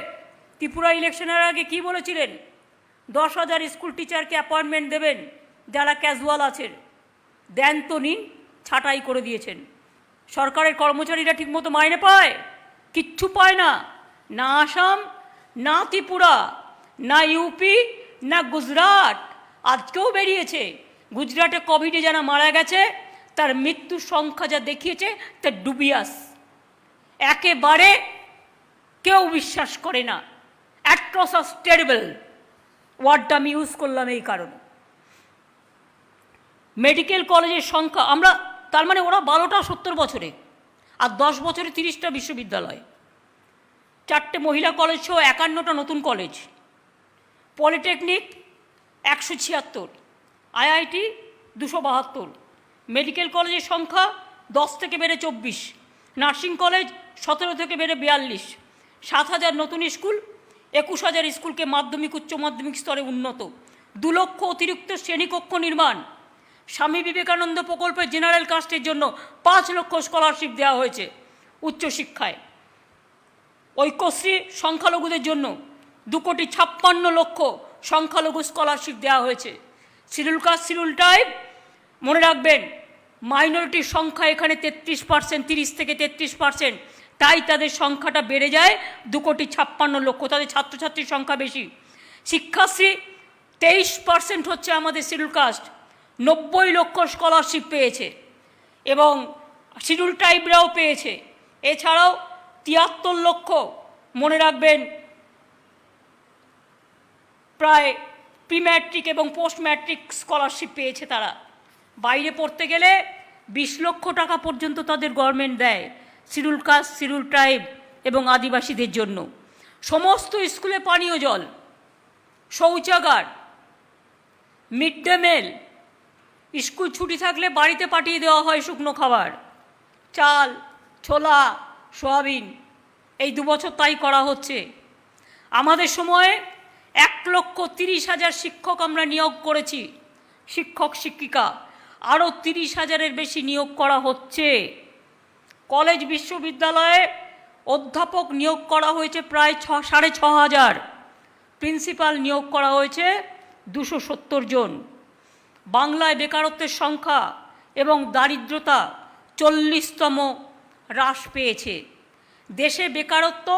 ত্রিপুরা ইলেকশনের আগে কি বলেছিলেন? 10,000 স্কুল টিচারকে অ্যাপয়েন্টমেন্ট দেবেন যারা ক্যাজুয়াল আছেন। দেন তো নিন, ছাঁটাই করে দিয়েছেন। সরকারের কর্মচারীরা ঠিকমতো মাইনে পায়? কিচ্ছু পায় না। না আসাম, না ত্রিপুরা, না ইউপি, না গুজরাট। আজকেও বেরিয়েছে গুজরাটে কোভিডে যারা মারা গেছে তার মৃত্যুর সংখ্যা যা দেখিয়েছে তা ডুবিয়াস। একেবারে কেউ বিশ্বাস করে না। অ্যাট্রোসাস টেরিবল ওয়ার্ডটা আমি ইউজ করলাম এই কারণে। মেডিকেল কলেজের সংখ্যা আমরা, তার মানে ওরা 12টা 70 বছরে, আর 10 বছরে 30টা বিশ্ববিদ্যালয়, 4টে মহিলা কলেজ সহ 51টা নতুন কলেজ, পলিটেকনিক 176, আইআইটি 272, মেডিকেল কলেজের সংখ্যা 10 থেকে বেড়ে 24, নার্সিং কলেজ 17 থেকে বেড়ে 42, 7,000 নতুন স্কুল, 21,000 স্কুলকে মাধ্যমিক উচ্চ মাধ্যমিক স্তরে উন্নত, 2 লক্ষ অতিরিক্ত শ্রেণীকক্ষ নির্মাণ, স্বামী বিবেকানন্দ প্রকল্পে জেনারেল কাস্টের জন্য 5 লক্ষ স্কলারশিপ দেওয়া হয়েছে উচ্চশিক্ষায়, ঐক্যশ্রী সংখ্যালঘুদের জন্য 2,56,00,000 সংখ্যালঘু স্কলারশিপ দেওয়া হয়েছে। শিডিউল কাস্ট শিডিউল ট্রাইব, মনে রাখবেন মাইনরিটির সংখ্যা এখানে 33%, 30 থেকে 33%, তাই তাদের সংখ্যাটা বেড়ে যায় 2,56,00,000, তাদের ছাত্রছাত্রীর সংখ্যা বেশি। শিক্ষাশ্রী 23% হচ্ছে আমাদের শিডিউল কাস্ট, 90 লক্ষ স্কলারশিপ পেয়েছে এবং শিডিউল ট্রাইবরাও পেয়েছে। এছাড়াও 73 লক্ষ, মনে রাখবেন, প্রায় প্রি ম্যাট্রিক এবং পোস্ট ম্যাট্রিক স্কলারশিপ পেয়েছে তারা। বাইরে পড়তে গেলে 20 লক্ষ টাকা পর্যন্ত তাদের গভর্নমেন্ট দেয় শিডিউল কাস্ট, শিডিউল ট্রাইব এবং আদিবাসীদের জন্য। সমস্ত স্কুলে পানীয় জল, শৌচাগার, মিড ডে মিল, স্কুল ছুটি থাকলে বাড়িতে পাঠিয়ে দেওয়া হয় শুকনো খাবার, চাল, ছোলা, সয়াবিন। এই 2 বছর তাই করা হচ্ছে। আমাদের সময়ে 1,30,000 শিক্ষক আমরা নিয়োগ করেছি, শিক্ষক শিক্ষিকা, আরও 30,000-এর বেশি নিয়োগ করা হচ্ছে। কলেজ বিশ্ববিদ্যালয়ে অধ্যাপক নিয়োগ করা হয়েছে প্রায় 6,500, প্রিন্সিপাল নিয়োগ করা হয়েছে 270 জন। বাংলায় বেকারত্বের সংখ্যা এবং দারিদ্রতা 40তম হ্রাস পেয়েছে। দেশে বেকারত্ব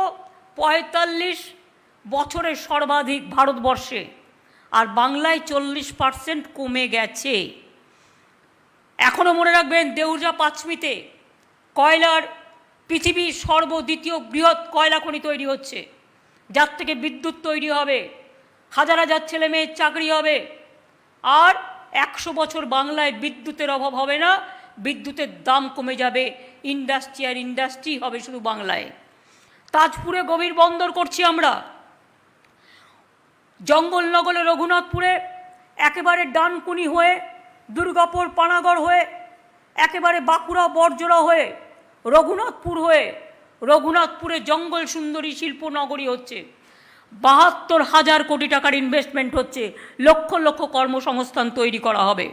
45 বছরের সর্বাধিক ভারতবর্ষে, আর বাংলায় 40% কমে গেছে। এখনও মনে রাখবেন দেউরজা পাঁচমিতে কয়লার পৃথিবীর সর্বদ্বিতীয় বৃহৎ কয়লা খনি তৈরি হচ্ছে, যার থেকে বিদ্যুৎ তৈরি হবে, হাজার হাজার ছেলে মেয়ের চাকরি হবে, আর 100 বছর বাংলায় বিদ্যুতের অভাব হবে না, বিদ্যুতের দাম কমে যাবে, ইন্ডাস্ট্রি আর ইন্ডাস্ট্রি হবে শুধু বাংলায়। তাজপুরে গভীর বন্দর করছি আমরা, জঙ্গলনগরে রঘুনাথপুরে একেবারে ডানকুনি হয়ে, দুর্গাপুর পানাগড় হয়ে, একেবারে বাঁকুড়া বড়জোড়া হয়ে, রঘুনাথপুর হয়ে, রঘুনাথপুরে জঙ্গল সুন্দরী শিল্পনগরী হচ্ছে। 72,000 কোটি টাকার ইনভেস্টমেন্ট হচ্ছে, লক্ষ লক্ষ কর্মসংস্থান তৈরি করা হবে।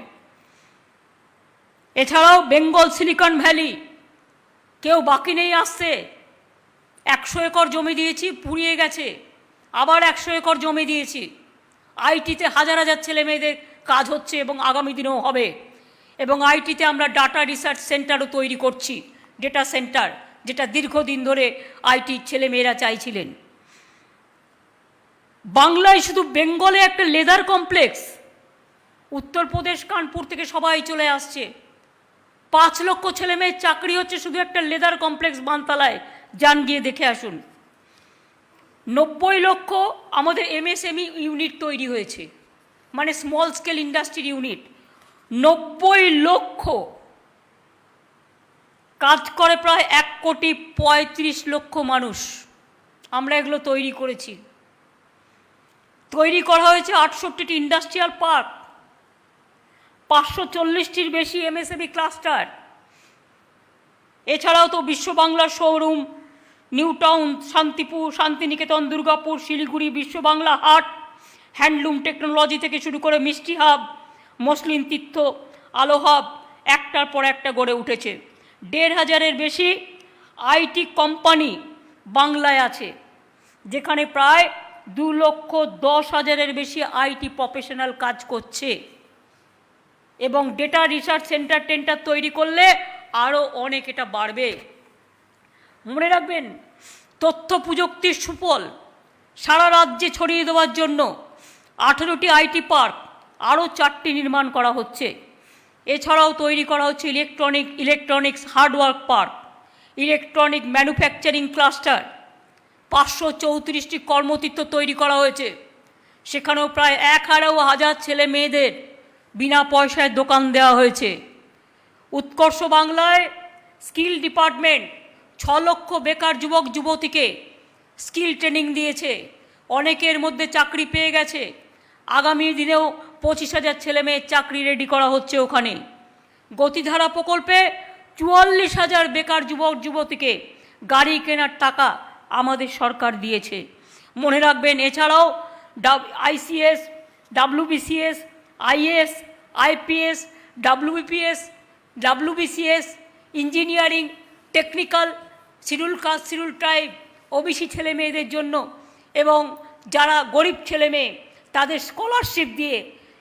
এছাড়াও বেঙ্গল সিলিকন ভ্যালি, কেউ বাকি নেই আসছে। 100 একর জমি দিয়েছি, পুড়িয়ে গেছে, আবার 100 একর জমি দিয়েছি। আইটিতে হাজার হাজার ছেলে মেয়েদের কাজ হচ্ছে এবং আগামী দিনেও হবে। এবং আইটিতে আমরা ডাটা রিসার্চ সেন্টারও তৈরি করছি, ডেটা সেন্টার, যেটা দীর্ঘদিন ধরে আইটির ছেলেমেয়েরা চাইছিলেন। বাংলায় শুধু বেঙ্গলে একটা লেদার কমপ্লেক্স, উত্তরপ্রদেশ কানপুর থেকে সবাই চলে আসছে। 5 লক্ষ ছেলে মেয়ের চাকরি হচ্ছে শুধু একটা লেদার কমপ্লেক্স বানতলায়, যান গিয়ে দেখে আসুন। 90 লক্ষ আমাদের এমএসএমই ইউনিট তৈরি হয়েছে, মানে স্মল স্কেল ইন্ডাস্ট্রির ইউনিট। 90 লক্ষ কাজ করে প্রায় 1,35,00,000 মানুষ। আমরা এগুলো তৈরি করেছি। তৈরি করা হয়েছে 68টি ইন্ডাস্ট্রিয়াল পার্ক, 540টির বেশি এমএসএমই ক্লাস্টার। এছাড়াও তো বিশ্ব বাংলার showroom, new town, Shantipur, Santiniketan, Durgapur, Siliguri, Biswa Bangla হাট, হ্যান্ডলুম টেকনোলজি থেকে শুরু করে মিষ্টি হাব, মসলিন তীর্থ, আলো হাব একটার পর একটা গড়ে উঠেছে। 1,500-এর বেশি আইটি কোম্পানি বাংলায় আছে, যেখানে প্রায় 2,10,000-এর বেশি আইটি প্রফেশনাল কাজ করছে। এবং ডেটা রিসার্চ সেন্টার তৈরি করলে আরও অনেক এটা বাড়বে। মনে রাখবেন, তথ্য প্রযুক্তির সুফল সারা রাজ্যে ছড়িয়ে দেওয়ার জন্য 18টি আইটি পার্ক, আরও 4টি নির্মাণ করা হচ্ছে। এছাড়াও তৈরি করা হচ্ছে electronics hardware park, electronic manufacturing cluster. 534টি কর্মতীর্থ তৈরি করা হয়েছে, সেখানেও প্রায় 11,000 ছেলে মেয়েদের বিনা পয়সায় দোকান দেওয়া হয়েছে। উৎকর্ষ বাংলায় স্কিল ডিপার্টমেন্ট 6 লক্ষ বেকার যুবক যুবতীকে স্কিল ট্রেনিং দিয়েছে, অনেকের মধ্যে চাকরি পেয়ে গেছে। আগামী দিনেও 25,000 ছেলে মেয়ের চাকরি রেডি করা হচ্ছে ওখানে। গতিধারা প্রকল্পে 44,000 বেকার যুবক যুবতীকে গাড়ি কেনার টাকা আমাদের সরকার দিয়েছে। মনে রাখবেন, এছাড়াও ICS, WBCS, IS, IPS, WBPS, WBCS, engineering, technical, schedule caste, schedule tribe, OBC ছেলে মেয়েদের জন্য এবং যারা গরিব ছেলে মেয়ে তাদের স্কলারশিপ দিয়ে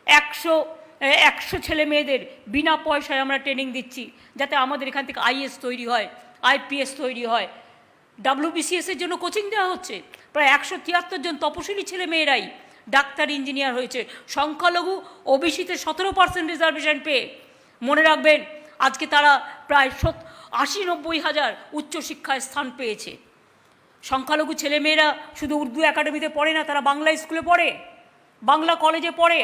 100 ছেলে মেয়েদের বিনা পয়সায় আমরা ট্রেনিং দিচ্ছি, যাতে আমাদের এখান থেকে আইএস তৈরি হয়, আইপিএস তৈরি হয়। ডাব্লিউবিসিএসের জন্য কোচিং দেওয়া হচ্ছে, প্রায় 173 জন তপশিলি ছেলে মেয়েরাই ডাক্তার, ইঞ্জিনিয়ার হয়েছে। সংখ্যালঘু ওবিসিতে 17% রিজার্ভেশন পেয়ে, মনে রাখবেন, আজকে তারা প্রায় 80-90 হাজার উচ্চশিক্ষায় স্থান পেয়েছে। সংখ্যালঘু ছেলেমেয়েরা শুধু উর্দু একাডেমিতে পড়ে না, তারা বাংলা স্কুলে পড়ে, বাংলা কলেজে পড়ে,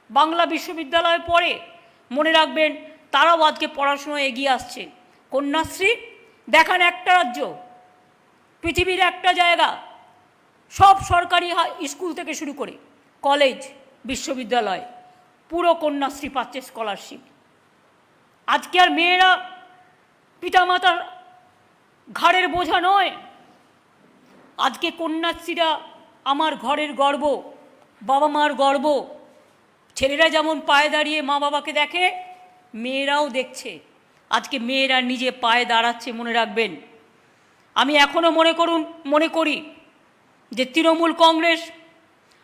বাংলা বিশ্ববিদ্যালয়ে পড়ে। মনে রাখবেন, তারাও আজকে পড়াশোনায় এগিয়ে আসছে। কন্যাশ্রী দেখান একটা রাজ্য, পৃথিবীর একটা জায়গা, সব সরকারি স্কুল থেকে শুরু করে কলেজ, বিশ্ববিদ্যালয় পুরো কন্যাশ্রী পাচ্ছে স্কলারশিপ। আজকে আর মেয়েরা পিতামাতার ঘাড়ের বোঝা নয়। আজকে কন্যাশ্রীরা আমার ঘরের গর্ব, বাবা মার গর্ব। ছেলেরা যেমন পায়ে দাঁড়িয়ে মা বাবাকে দেখে, মেয়েরাও দেখছে। আজকে মেয়েরা নিজে পায়ে দাঁড়াচ্ছে। মনে রাখবেন, আমি এখনও মনে করি যে তৃণমূল কংগ্রেস,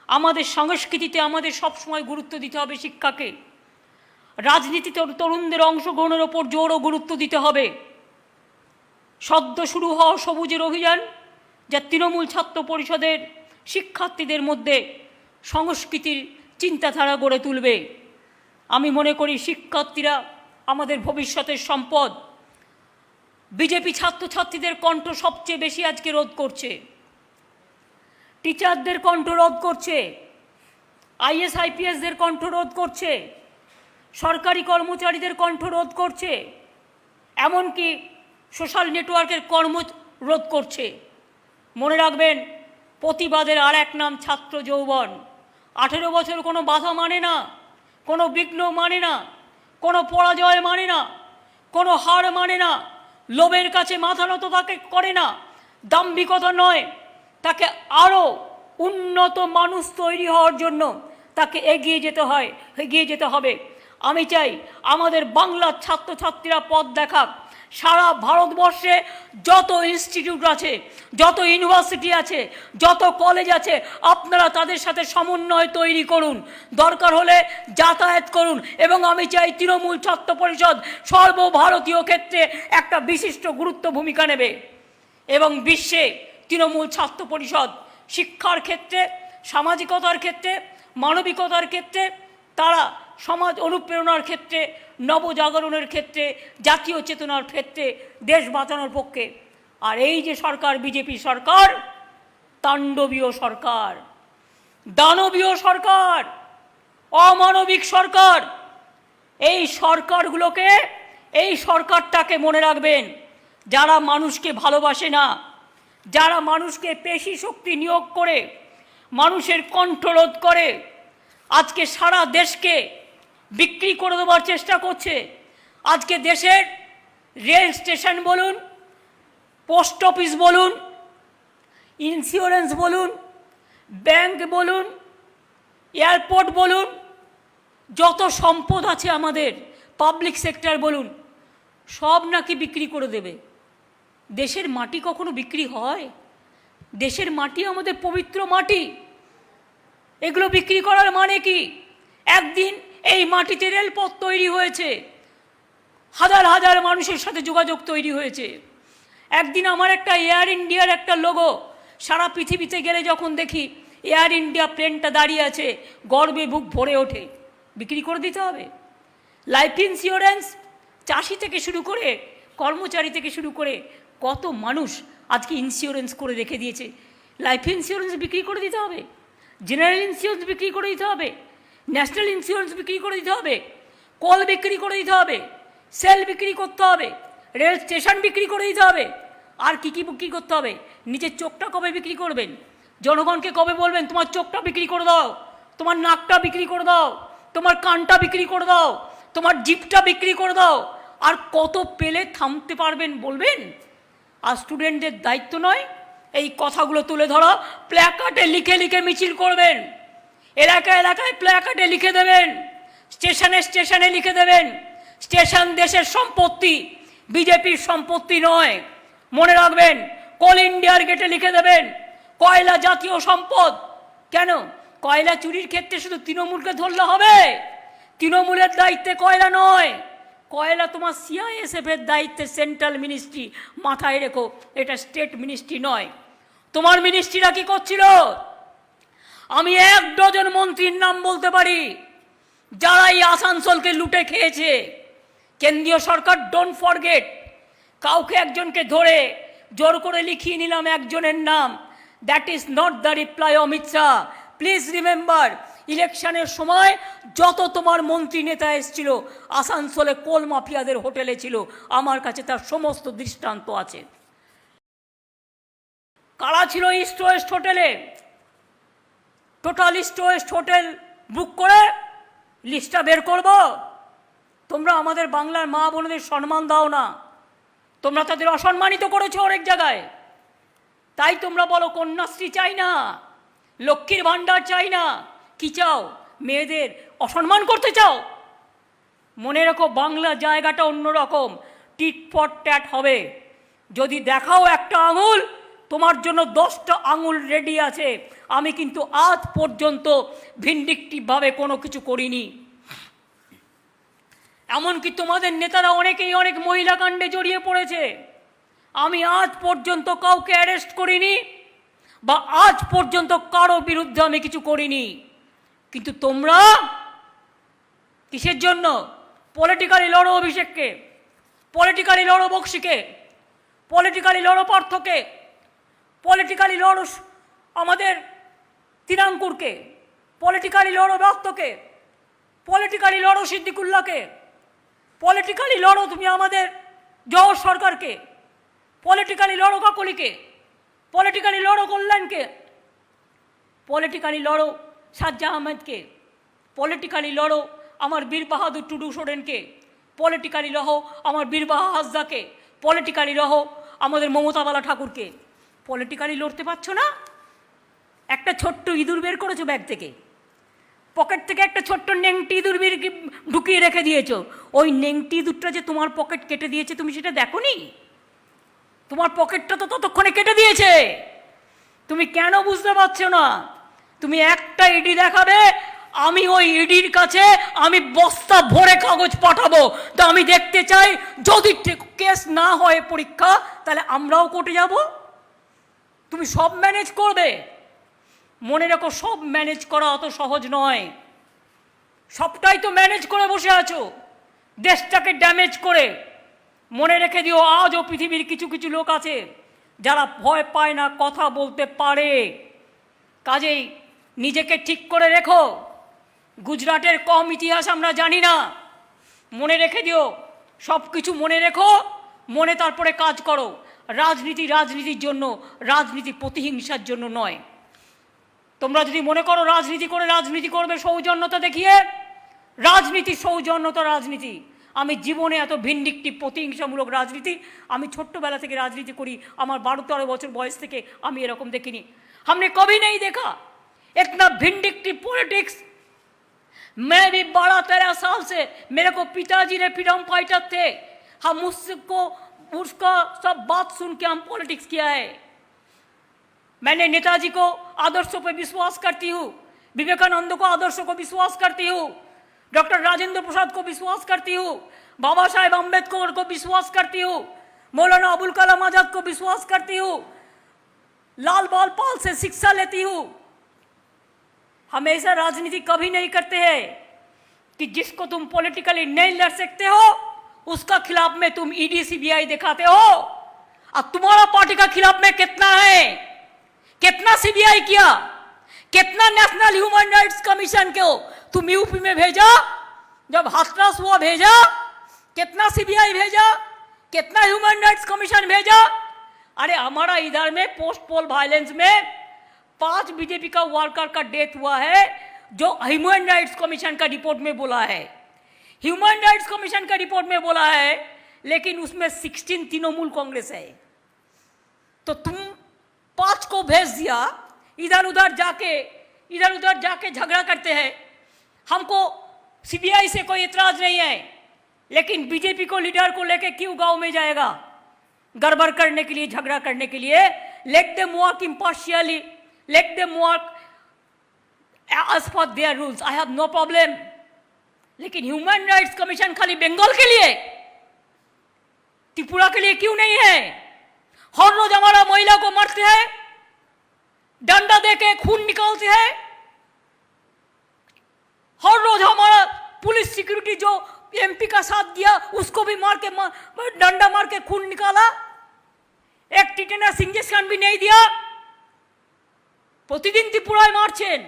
আমাদের সংস্কৃতিতে আমাদের সবসময় গুরুত্ব দিতে হবে শিক্ষাকে। রাজনীতিতে তরুণদের অংশগ্রহণের ওপর জোর ও গুরুত্ব দিতে হবে। সদ্য শুরু হওয়া সবুজের অভিযান, যা তৃণমূল ছাত্র পরিষদের শিক্ষার্থীদের মধ্যে সংস্কৃতির চিন্তাধারা গড়ে তুলবে। আমি মনে করি শিক্ষার্থীরা আমাদের ভবিষ্যতের সম্পদ। বিজেপি ছাত্রছাত্রীদের কণ্ঠ সবচেয়ে বেশি আজকে রোধ করছে, টিচারদের কণ্ঠ রোধ করছে, আইএস আইপিএসদের কণ্ঠ রোধ করছে, সরকারি কর্মচারীদের কণ্ঠ রোধ করছে, এমনকি সোশ্যাল নেটওয়ার্কের কর্ম রোধ করছে। মনে রাখবেন, প্রতিবাদের আর এক নাম ছাত্র যৌবন। 18 বছর কোনো বাধা মানে না, কোনো বিঘ্ন মানে না, কোনো পরাজয় মানে না, কোনো হার মানে না, লোভের কাছে মাথা নত তাকে করে না, দাম্ভিকতা নয়, তাকে আরও উন্নত মানুষ তৈরি হওয়ার জন্য তাকে এগিয়ে যেতে হবে। আমি চাই আমাদের বাংলার ছাত্রছাত্রীরা পথ দেখাক। সারা ভারতবর্ষে যত ইনস্টিটিউট আছে, যত ইউনিভার্সিটি আছে, যত কলেজ আছে, আপনারা তাদের সাথে সমন্বয় তৈরি করুন, দরকার হলে যাতায়াত করুন। এবং আমি চাই তৃণমূল ছাত্র পরিষদ সর্বভারতীয় ক্ষেত্রে একটা বিশিষ্ট গুরুত্ব ভূমিকা নেবে। এবং বিশ্বে তৃণমূল ছাত্র পরিষদ শিক্ষার ক্ষেত্রে, সামাজিকতার ক্ষেত্রে, মানবিকতার ক্ষেত্রে, তারা সমাজ অনুপ্রেরণার ক্ষেত্রে, নবজাগরণের ক্ষেত্রে, জাতীয় চেতনার ক্ষেত্রে দেশ বাঁচানোর পক্ষে। আর এই যে সরকার, বিজেপি সরকার, তাণ্ডবীয় সরকার, দানবীয় সরকার, অমানবিক সরকার। এই সরকারগুলোকে, এই সরকারটাকে মনে রাখবেন, যারা মানুষকে ভালোবাসে না, যারা মানুষকে পেশি শক্তি নিয়োগ করে মানুষের কণ্ঠরোধ করে, আজকে সারা দেশকে বিক্রি করে দেওয়ার চেষ্টা করছে। আজকে দেশের রেল স্টেশন বলুন, পোস্ট অফিস বলুন, ইন্স্যুরেন্স বলুন, ব্যাংক বলুন, এয়ারপোর্ট বলুন, যত সম্পদ আছে আমাদের, পাবলিক সেক্টর বলুন, সব নাকি বিক্রি করে দেবে। দেশের মাটি কখনো বিক্রি হয়? দেশের মাটি আমাদের পবিত্র মাটি, এগুলো বিক্রি করার মানে কি? একদিন এই মাটিতে রেলপথ তৈরি হয়েছে, হাজার হাজার মানুষের সাথে যোগাযোগ তৈরি হয়েছে। একদিন আমার একটা এয়ার ইন্ডিয়ার একটা লোগো সারা পৃথিবীতে গেলে যখন দেখি এয়ার ইন্ডিয়া প্লেনটা দাঁড়িয়ে আছে, গর্বে বুক ভরে ওঠে। বিক্রি করে দিতে হবে। লাইফ ইন্স্যুরেন্স, চাষি থেকে শুরু করে কর্মচারী থেকে শুরু করে কত মানুষ আজকে ইন্স্যুরেন্স করে রেখে দিয়েছে। লাইফ ইন্স্যুরেন্স বিক্রি করে দিতে হবে, জেনারেল ইন্স্যুরেন্স বিক্রি করে দিতে হবে, ন্যাশনাল ইন্স্যুরেন্স বিক্রি করে দিতে হবে, কল বিক্রি করে দিতে হবে, সেল বিক্রি করতে হবে, রেল স্টেশন বিক্রি করে দিতে হবে। আর কি কি বিক্রি করতে হবে? নিজের চোখটা কবে বিক্রি করবেন? জনগণকে কবে বলবেন তোমার চোখটা বিক্রি করে দাও, তোমার নাকটা বিক্রি করে দাও, তোমার কানটা বিক্রি করে দাও, তোমার জিভটা বিক্রি করে দাও? আর কত পেলে থামতে পারবেন বলবেন? আর স্টুডেন্টদের দায়িত্ব নয় এই কথাগুলো তুলে ধরা, প্ল্যাকার্ডে লিখে লিখে মিছিল করবেন, এলাকায় এলাকায় প্ল্যাকার্ডে লিখে দেবেন, স্টেশনে স্টেশনে লিখে দেবেন, স্টেশন দেশের সম্পত্তি, বিজেপির সম্পত্তি নয়। মনে রাখবেন, কোল ইন্ডিয়ার গেটে লিখে দেবেন কয়লা জাতীয় সম্পদ। কেন? কয়লা চুরির ক্ষেত্রে শুধু তৃণমূলকে ধরলে হবে? তৃণমূলের দায়িত্বে কয়লা নয়, কয়লা তোমার CISF এর দায়িত্বে, সেন্ট্রাল মিনিস্ট্রি, মাথায় রেখো, এটা স্টেট মিনিস্ট্রি নয়। তোমার মিনিস্ট্রিরা কি করছিল? আমি 1 ডজন মন্ত্রীর নাম বলতে পারি যারা এই আসানসোলকে লুটে খেয়েছে। কেন্দ্রীয় সরকার, ডোন্ট ফরগেট, কাউকে একজনকে ধরে জোর করে লিখিয়ে নিলাম একজনের নাম, that is not the reply Amit Shah. Please remember, ইলেকশনের সময় যত তোমার মন্ত্রী নেতা এসেছিল আসানসোলে কোল মাফিয়াদের হোটেলে ছিল, আমার কাছে তার সমস্ত দৃষ্টান্ত আছে। কারা ছিল ইস্ট ওয়েস্ট হোটেলে? Total east West hotel book করে লিস্টটা বের করব? তোমরা আমাদের বাংলার মা বোনদের সম্মান দাও না, তোমরা তাদের অসম্মানিত করেছো অনেক জায়গায়। তাই তোমরা বলো কন্যাশ্রী চাই না, লক্ষ্মীর ভাণ্ডার চাই না। কি চাও? মেয়েদের অসম্মান করতে চাও? মনে রেখো, বাংলা জায়গাটা অন্যরকম, টিট ফর ট্যাট হবে। যদি দেখাও একটা আঙুল, তোমার জন্য 10টা আঙুল রেডি আছে। আমি কিন্তু আজ পর্যন্ত ভিন্ডিকটিভভাবে কোনো কিছু করিনি। এমনকি তোমাদের নেতারা অনেকেই অনেক মহিলা কাণ্ডে জড়িয়ে পড়েছে, আমি আজ পর্যন্ত কাউকে অ্যারেস্ট করিনি বা আজ পর্যন্ত কারো বিরুদ্ধে আমি কিছু করিনি। কিন্তু তোমরা কিসের জন্য? পলিটিক্যালি লড়ো অভিষেককে, পলিটিক্যালি লড়ো বক্সিকে, পলিটিক্যালি লড়ো পার্থকে, পলিটিক্যালি লড়ো আমাদের তিনাঙ্কুরকে, পলিটিক্যালি লড়ো দত্তকে, পলিটিক্যালি লড়ো সিদ্দিকুল্লাহকে, পলিটিক্যালি লড়ো তুমি আমাদের জওহর সরকারকে, পলিটিক্যালি লড়ো কাকলিকে, পলিটিক্যালি লড়ো কল্যাণকে, পলিটিক্যালি লড়ো সাজ্জা আহমেদকে, পলিটিক্যালি লড়ো আমার বীর বাহাদুর টুডু সোরেনকে, পলিটিক্যালি লড়ো আমার বীরবাহা হাসদাকে, পলিটিক্যালি লড়ো আমাদের মমতাবালা ঠাকুরকে। পলিটিক্যালি লড়তে পারছো না? একটা ছোট্ট ইঁদুর বের করেছো ব্যাগ থেকে, পকেট থেকে একটা ছোট্ট নেংটি ইঁদুর বের ঢুকিয়ে রেখে দিয়েছো। ওই নেংটি ইঁদুরটা যে তোমার পকেট কেটে দিয়েছে তুমি সেটা দেখোনি? তোমার পকেটটা তো ততক্ষণে কেটে দিয়েছে। তুমি কেন বুঝতে পারছো না? তুমি একটা ইডি দেখাবে, আমি ওই ইডির কাছে আমি বস্তা ভরে কাগজ পাঠাবো। তো আমি দেখতে চাই, যদি কেস না হয় পরীক্ষা, তাহলে আমরাও কোর্টে যাব। তুমি সব ম্যানেজ করবে? মনে রেখো, সব ম্যানেজ করা অত সহজ নয়। সবটাই তো ম্যানেজ করে বসে আছো, দেশটাকে ড্যামেজ করে। মনে রেখে দিও, আজও পৃথিবীর কিছু কিছু লোক আছে যারা ভয় পায় না, কথা বলতে পারে। কাজেই নিজেকে ঠিক করে রেখো। গুজরাটের কম ইতিহাস আমরা জানি না। মনে রেখে দিও, সব কিছু মনে রেখো, মনে তারপরে কাজ করো। রাজনীতি রাজনীতির জন্য, রাজনীতি প্রতিহিংসার জন্য নয়। তোমরা যদি মনে করো রাজনীতি করে রাজনীতি করবে সৌজন্যতা দেখিয়ে, রাজনীতি সৌজন্যতা রাজনীতি। আমি জীবনে এত ভিন্ডিকটিভ প্রতিহিংসামূলক রাজনীতি আমি ছোট্টবেলা থেকে রাজনীতি করি, আমার 12-13 বছর বয়স থেকে আমি এরকম দেখিনি। हमने कभी नहीं देखा इतना भिंडिक्टिव पॉलिटिक्स। मैं भी 12-13 साल से, मेरे को पिताजी ने फ्रीडम फाइटर थे, हम उसको उसका सब बात सुन के हम पॉलिटिक्स किया है। मैंने नेताजी को आदर्शों पर विश्वास करती हूँ, विवेकानंद को आदर्शों को विश्वास करती हूँ, डॉक्टर राजेंद्र प्रसाद को विश्वास करती हूँ, बाबा साहेब अम्बेडकर को विश्वास करती हूँ, मौलाना अबुल कलाम आजाद को विश्वास करती हूँ, लाल बाल पाल से शिक्षा लेती हूँ। हमेशा राजनीति कभी नहीं करते हैं कि जिसको तुम पॉलिटिकली नहीं लड़ सकते हो उसका खिलाफ में तुम ईडी सीबीआई दिखाते हो। अब तुम्हारा पार्टी का खिलाफ में कितना है, कितना सीबीआई किया, कितना नेशनल ह्यूमन राइट्स कमीशन को तुम यूपी में भेजा, जब हाथरस हुआ भेजा, कितना सीबीआई भेजा, कितना ह्यूमन राइट्स कमीशन भेजा। अरे हमारा इधर में पोस्ट पोल वायलेंस में 5 बीजेपी का वर्कर का डेथ हुआ है, जो ह्यूमन राइट्स कमीशन का रिपोर्ट में बोला है, ह्यूमन राइट्स कमीशन का रिपोर्ट में बोला है, लेकिन उसमें 16 तृणमूल कांग्रेस है। तो तुम 5 को भेज दिया, इधर उधर जाके झगड़ा करते हैं। हमको सीबीआई से कोई इतराज नहीं है, लेकिन बीजेपी को लीडर को लेके क्यों गांव में जाएगा गड़बड़ करने के लिए, झगड़ा करने के लिए। Let them work impartially, let them work as per their rules, I have no problem. लेकिन ह्यूमन राइट्स कमीशन खाली बंगाल के लिए, त्रिपुरा के लिए क्यों नहीं है? हर रोज हमारा महिला को मारते हैं, डंडा देके खून निकालते हैं, हर रोज हमारा पुलिस सिक्योरिटी जो एमपी का साथ दिया उसको भी डंडा मार के खून निकाला, एक टिटेनस इंजेक्शन भी नहीं दिया। प्रतिदिन त्रिपुराয় মারছেন,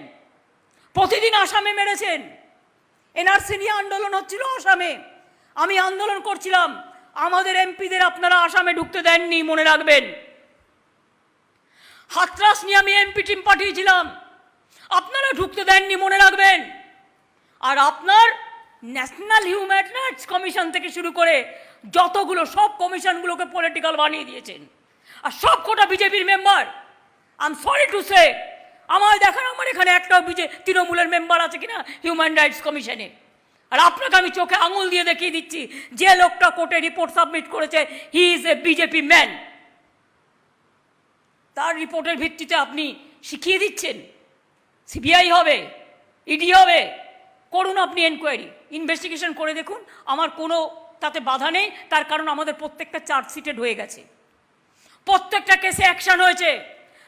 প্রতিদিন আসামে মেরেছেন। এনআরসি নিয়ে আন্দোলন হচ্ছিল আসামে, আমি আন্দোলন করছিলাম, আমাদের এমপিদের আপনারা আসামে ঢুকতে দেননি, মনে রাখবেন। হাতরাস নিয়ে আমি এমপি টিম পাঠিয়েছিলাম, আপনারা ঢুকতে দেননি, মনে রাখবেন। আর আপনার ন্যাশনাল হিউম্যান রাইটস কমিশন থেকে শুরু করে যতগুলো সব কমিশনগুলোকে পলিটিক্যাল বানিয়ে দিয়েছেন, আর সব কটা বিজেপির member. I am sorry to say, আমার দেখান আমার এখানে একটাও তৃণমূলের মেম্বার আছে কিনা হিউম্যান রাইটস কমিশনে। আর আপনাকে আমি চোখে আঙুল দিয়ে দেখিয়ে দিচ্ছি, যে লোকটা কোর্টে রিপোর্ট সাবমিট করেছে he is a BJP man. তার রিপোর্টের ভিত্তিতে আপনি শিখিয়ে দিচ্ছেন সিবিআই হবে, ইডি হবে, করুন আপনি এনকোয়ারি, ইনভেস্টিগেশন করে দেখুন, আমার কোনো তাতে বাধা নেই। তার কারণ আমাদের প্রত্যেকটা চার্জশিটেড হয়ে গেছে, প্রত্যেকটা কেসে অ্যাকশন হয়েছে।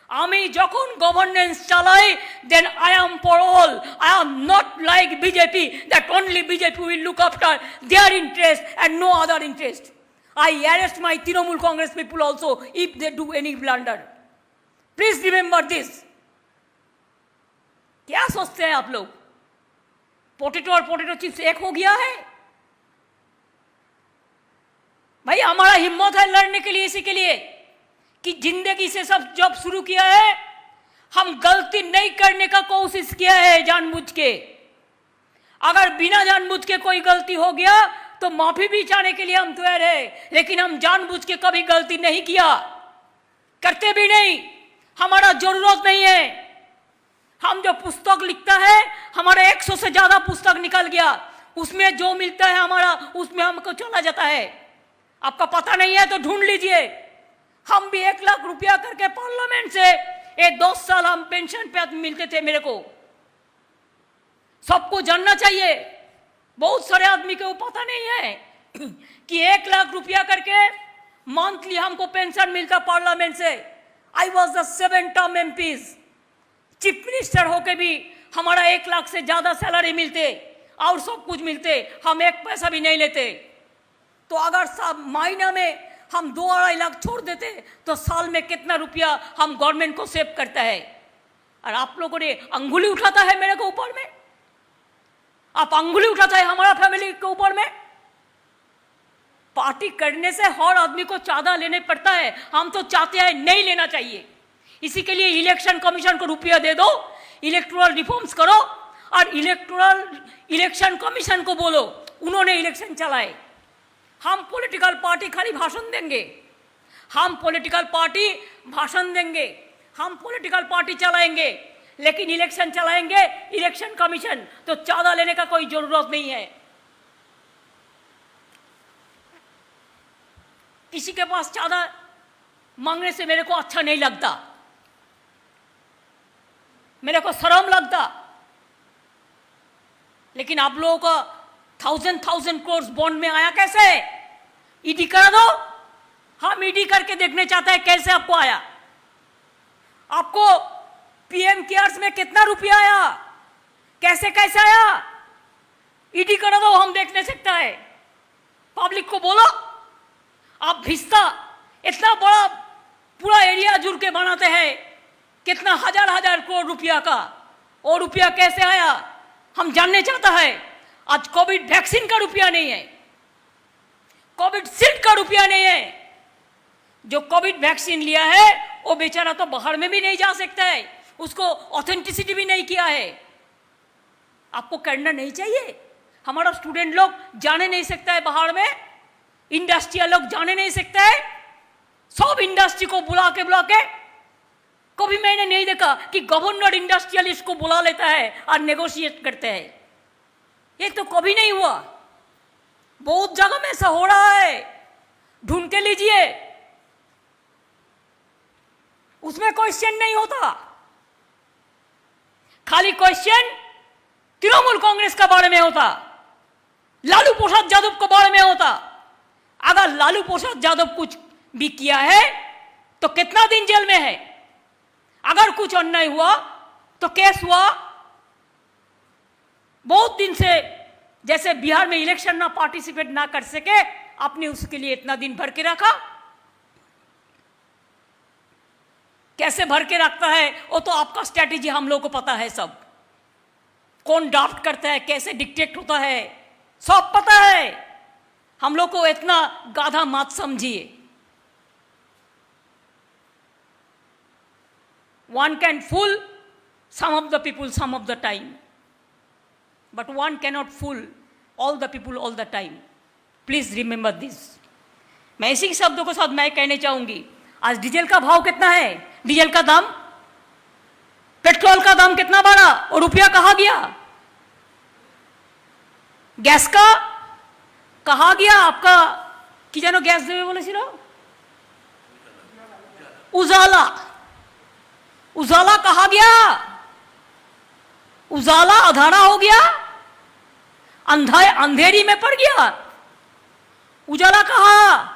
আমি যখন গভর্নেন্স চালাই, then I am for all, I am not like BJP that only BJP will look after their interest and no other interest. I arrest my Trinamool Congress people also if they do any blunder. Please remember this. क्या सोचते हैं आप लोग, potato और potato chips एक हो गया है? भाई हमारा हिम्मत है लड़ने के लिए, इसी के लिए कि जिंदगी से सब जब शुरू किया है, हम गलती नहीं करने का कोशिश किया है जानबूझ के। अगर बिना जानबूझ के कोई गलती हो गया तो माफी भी चाहने के लिए हम तैयार है, लेकिन हम जानबूझ के कभी गलती नहीं किया, करते भी नहीं, हमारा जरूरत नहीं है। हम जो पुस्तक लिखता है, हमारा 100 से ज्यादा पुस्तक निकल गया, उसमें जो मिलता है हमारा उसमें हमको चला जाता है। आपका पता नहीं है तो ढूंढ लीजिए। हम भी 1 लाख रुपया करके पार्लियामेंट से ये 10 साल हम पेंशन पे मिलते थे मेरे को। सबको जानना चाहिए, बहुत सारे आदमी को पता नहीं है कि 1 लाख रुपया करके मंथली हमको पेंशन मिलता पार्लियामेंट से। I was the 7 term MPs, chief minister होके भी हमारा 1 लाख से ज्यादा सैलरी मिलते और सब कुछ मिलते, हम 1 पैसा भी नहीं लेते। तो अगर महीना में हम 2-2.5 लाख छोड़ देते तो साल में कितना रुपया हम गवर्नमेंट को सेव करता है। और आप लोगों ने अंगुली उठाता है मेरे को ऊपर में, आप अंगुली उठाता है हमारा फैमिली के ऊपर में। पार्टी करने से हर आदमी को चांदा लेने पड़ता है, हम तो चाहते हैं नहीं लेना चाहिए। इसी के लिए इलेक्शन कमीशन को रुपया दे दो, इलेक्टोरल रिफॉर्म्स करो, और इलेक्शन कमीशन को बोलो, उन्होंने इलेक्शन चलाए। हम पॉलिटिकल पार्टी खाली भाषण देंगे, हम पॉलिटिकल पार्टी भाषण देंगे, हम पॉलिटिकल पार्टी चलाएंगे, लेकिन इलेक्शन चलाएंगे इलेक्शन कमीशन। तो चाँदा लेने का कोई जरूरत नहीं है। किसी के पास चाँदा मांगने से मेरे को अच्छा नहीं लगता, मेरे को शर्म लगता। लेकिन आप लोगों का 1000 करोड़ बॉन्ड में आया कैसे? ईडी करा दो, हम ईडी करके देखने चाहते हैं कैसे आपको आया। आपको पीएम केयर्स में कितना रुपया आया, कैसे कैसे आया? ईडी करा दो, हम देखने सकता है। पब्लिक को बोलो, आप भिस्ता इतना बड़ा पूरा एरिया जुड़ के बनाते हैं, कितना हजार करोड़ रुपया का, और रुपया कैसे आया हम जानने चाहता है। आज कोविड वैक्सीन का रुपया नहीं है, कोविड शील्ड का रुपया नहीं है। जो कोविड वैक्सीन लिया है वो बेचारा तो बाहर में भी नहीं जा सकता है, उसको ऑथेंटिसिटी भी नहीं किया है। आपको करना नहीं चाहिए। हमारा स्टूडेंट लोग जाने नहीं सकता है बाहर में, इंडस्ट्रियल लोग जाने नहीं सकता है। सब इंडस्ट्री को बुला के कभी मैंने नहीं देखा कि गवर्नर इंडस्ट्रियलिस्ट को बुला लेता है और नेगोशिएट करते हैं। ये तो कभी नहीं हुआ। बहुत जगह में ऐसा हो रहा है, ढूंढ के लीजिए, उसमें क्वेश्चन नहीं होता। खाली क्वेश्चन तृणमूल कांग्रेस के बारे में होता, लालू प्रसाद यादव के बारे में होता। अगर लालू प्रसाद यादव कुछ भी किया है तो कितना दिन जेल में है? अगर कुछ अन्याय हुआ तो केस हुआ। बहुत दिन से जैसे बिहार में इलेक्शन ना पार्टिसिपेट ना कर सके, आपने उसके लिए इतना दिन भर के रखा। कैसे भर के रखता है वो तो आपका स्ट्रैटेजी हम लोग को पता है। सब कौन ड्राफ्ट करता है, कैसे डिक्टेट होता है, सब पता है। हम लोग को इतना गाधा मत समझिए। One can fool some of the people some of the time, but one cannot fool all the people all the time. Please remember this. मैं इसी शब्दों के साथ मैं कहना चाहूंगी, आज डीजल का भाव कितना है? डीजल का दाम, पेट्रोल का दाम कितना बढ़ा और रुपया कहाँ गया? गैस का कहाँ गया? आपका कि जानो गैस देवे बोले ছিল उजाला कहाँ गया? उजाला अधारा हो गया, अंधेरी में पड़ गया। उजाला कहाँ?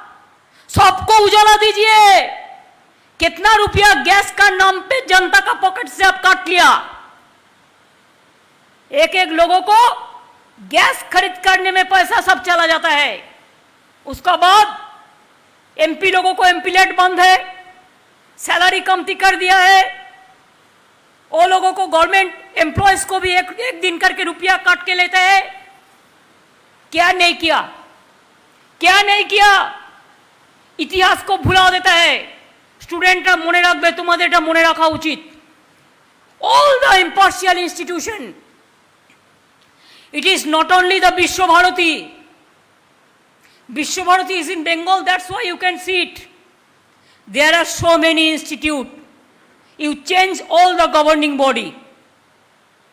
सबको उजाला दीजिए। कितना रुपया गैस का नाम पे जनता का पॉकेट से आप काट लिया। एक एक लोगों को गैस खरीद करने में पैसा सब चला जाता है। उसका बाद एमपी लोगों को एमपीलेट बंद है, सैलरी कमती कर दिया है। वो लोगों को गवर्नमेंट एम्प्लॉयज को भी एक दिन करके रुपया काट के लेते हैं। क्या नहीं किया, क्या नहीं किया? इतिहास को भुला देता है। स्टूडेंटरा মনে রাখবে, তোমাদের এটা মনে রাখা উচিত। All the impartial institution, it is not only the Vishwabharati. Vishwabharati is in Bengal, that's why you can see it. There are so many institutes. You change all the governing body.